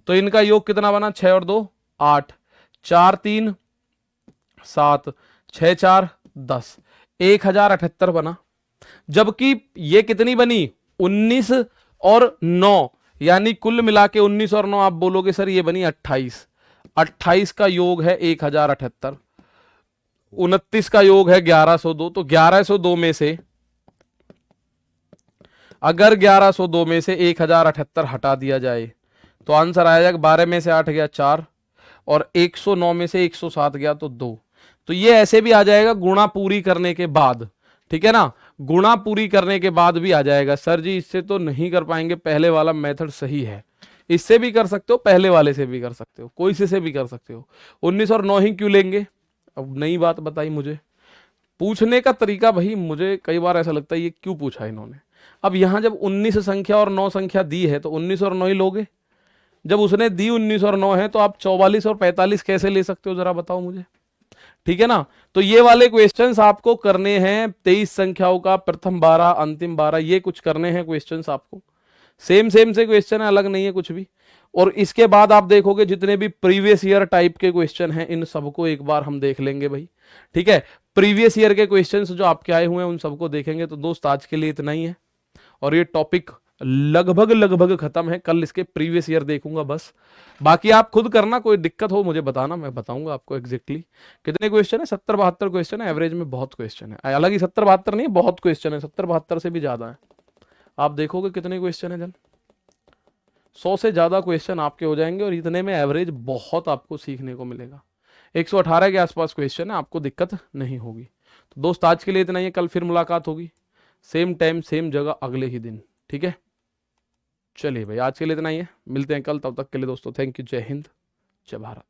तो इनका योग कितना बना? 6 और 2 8, 4 3 7, 6 4 10, 1078 बना। जबकि ये कितनी बनी? 19 और 9, यानी कुल मिला के 19 और 9 आप बोलोगे सर ये बनी 28। 28 का योग है 1078, 29 का योग है 1102, तो 1102 में से अगर 1102 में से 1078 हटा दिया जाए तो आंसर आएगा 12 में से 8 गया 4, और 109 में से 107 गया तो 2। तो ये ऐसे भी आ जाएगा गुणा पूरी करने के बाद, ठीक है ना, गुणा पूरी करने के बाद भी आ जाएगा। सर जी इससे तो नहीं कर पाएंगे, पहले वाला मेथड सही है। इससे भी कर सकते हो, पहले वाले से भी कर सकते हो, कोई से भी कर सकते हो। 19 और 9 ही क्यों लेंगे? अब नई बात बताई मुझे, पूछने का तरीका भाई मुझे कई बार ऐसा लगता है ये क्यों पूछा इन्होंने। अब यहां जब 19 संख्या और 9 संख्या दी है तो 19 और 9 ही लोगे। जब उसने दी 19 और 9 है तो आप 44 और 45 कैसे ले सकते हो, जरा बताओ मुझे, ठीक है ना। तो ये वाले क्वेश्चंस आपको करने हैं, 23 संख्याओं का प्रथम 12 अंतिम 12, ये कुछ करने हैं क्वेश्चंस आपको। सेम से क्वेश्चन है, अलग नहीं है कुछ भी। और इसके बाद आप देखोगे जितने भी प्रीवियस ईयर टाइप के क्वेश्चन हैं इन सबको एक बार हम देख लेंगे भाई, ठीक है। प्रीवियस ईयर के क्वेश्चंस जो आपके आए हुए हैं उन सबको देखेंगे। तो दोस्त आज के लिए इतना ही है, और ये टॉपिक लगभग खत्म है। कल इसके प्रीवियस ईयर देखूंगा बस, बाकी आप खुद करना, कोई दिक्कत हो मुझे बताना, मैं बताऊंगा आपको एग्जैक्टली कितने क्वेश्चन है। 70-72 क्वेश्चन है, एवरेज में बहुत क्वेश्चन है, हालांकि 70-72 नहीं बहुत क्वेश्चन है, 70-72 से भी ज्यादा है। आप देखोगे कितने क्वेश्चन है जन, 100 से ज्यादा क्वेश्चन आपके हो जाएंगे, और इतने में एवरेज बहुत आपको सीखने को मिलेगा। 118 के आसपास क्वेश्चन है, आपको दिक्कत नहीं होगी। तो दोस्त आज के लिए इतना ही है, कल फिर मुलाकात होगी, सेम टाइम सेम जगह अगले ही दिन, ठीक है। चलिए भाई आज के लिए इतना ही है, मिलते हैं कल, तब तक के लिए दोस्तों थैंक यू, जय हिंद, जय भारत।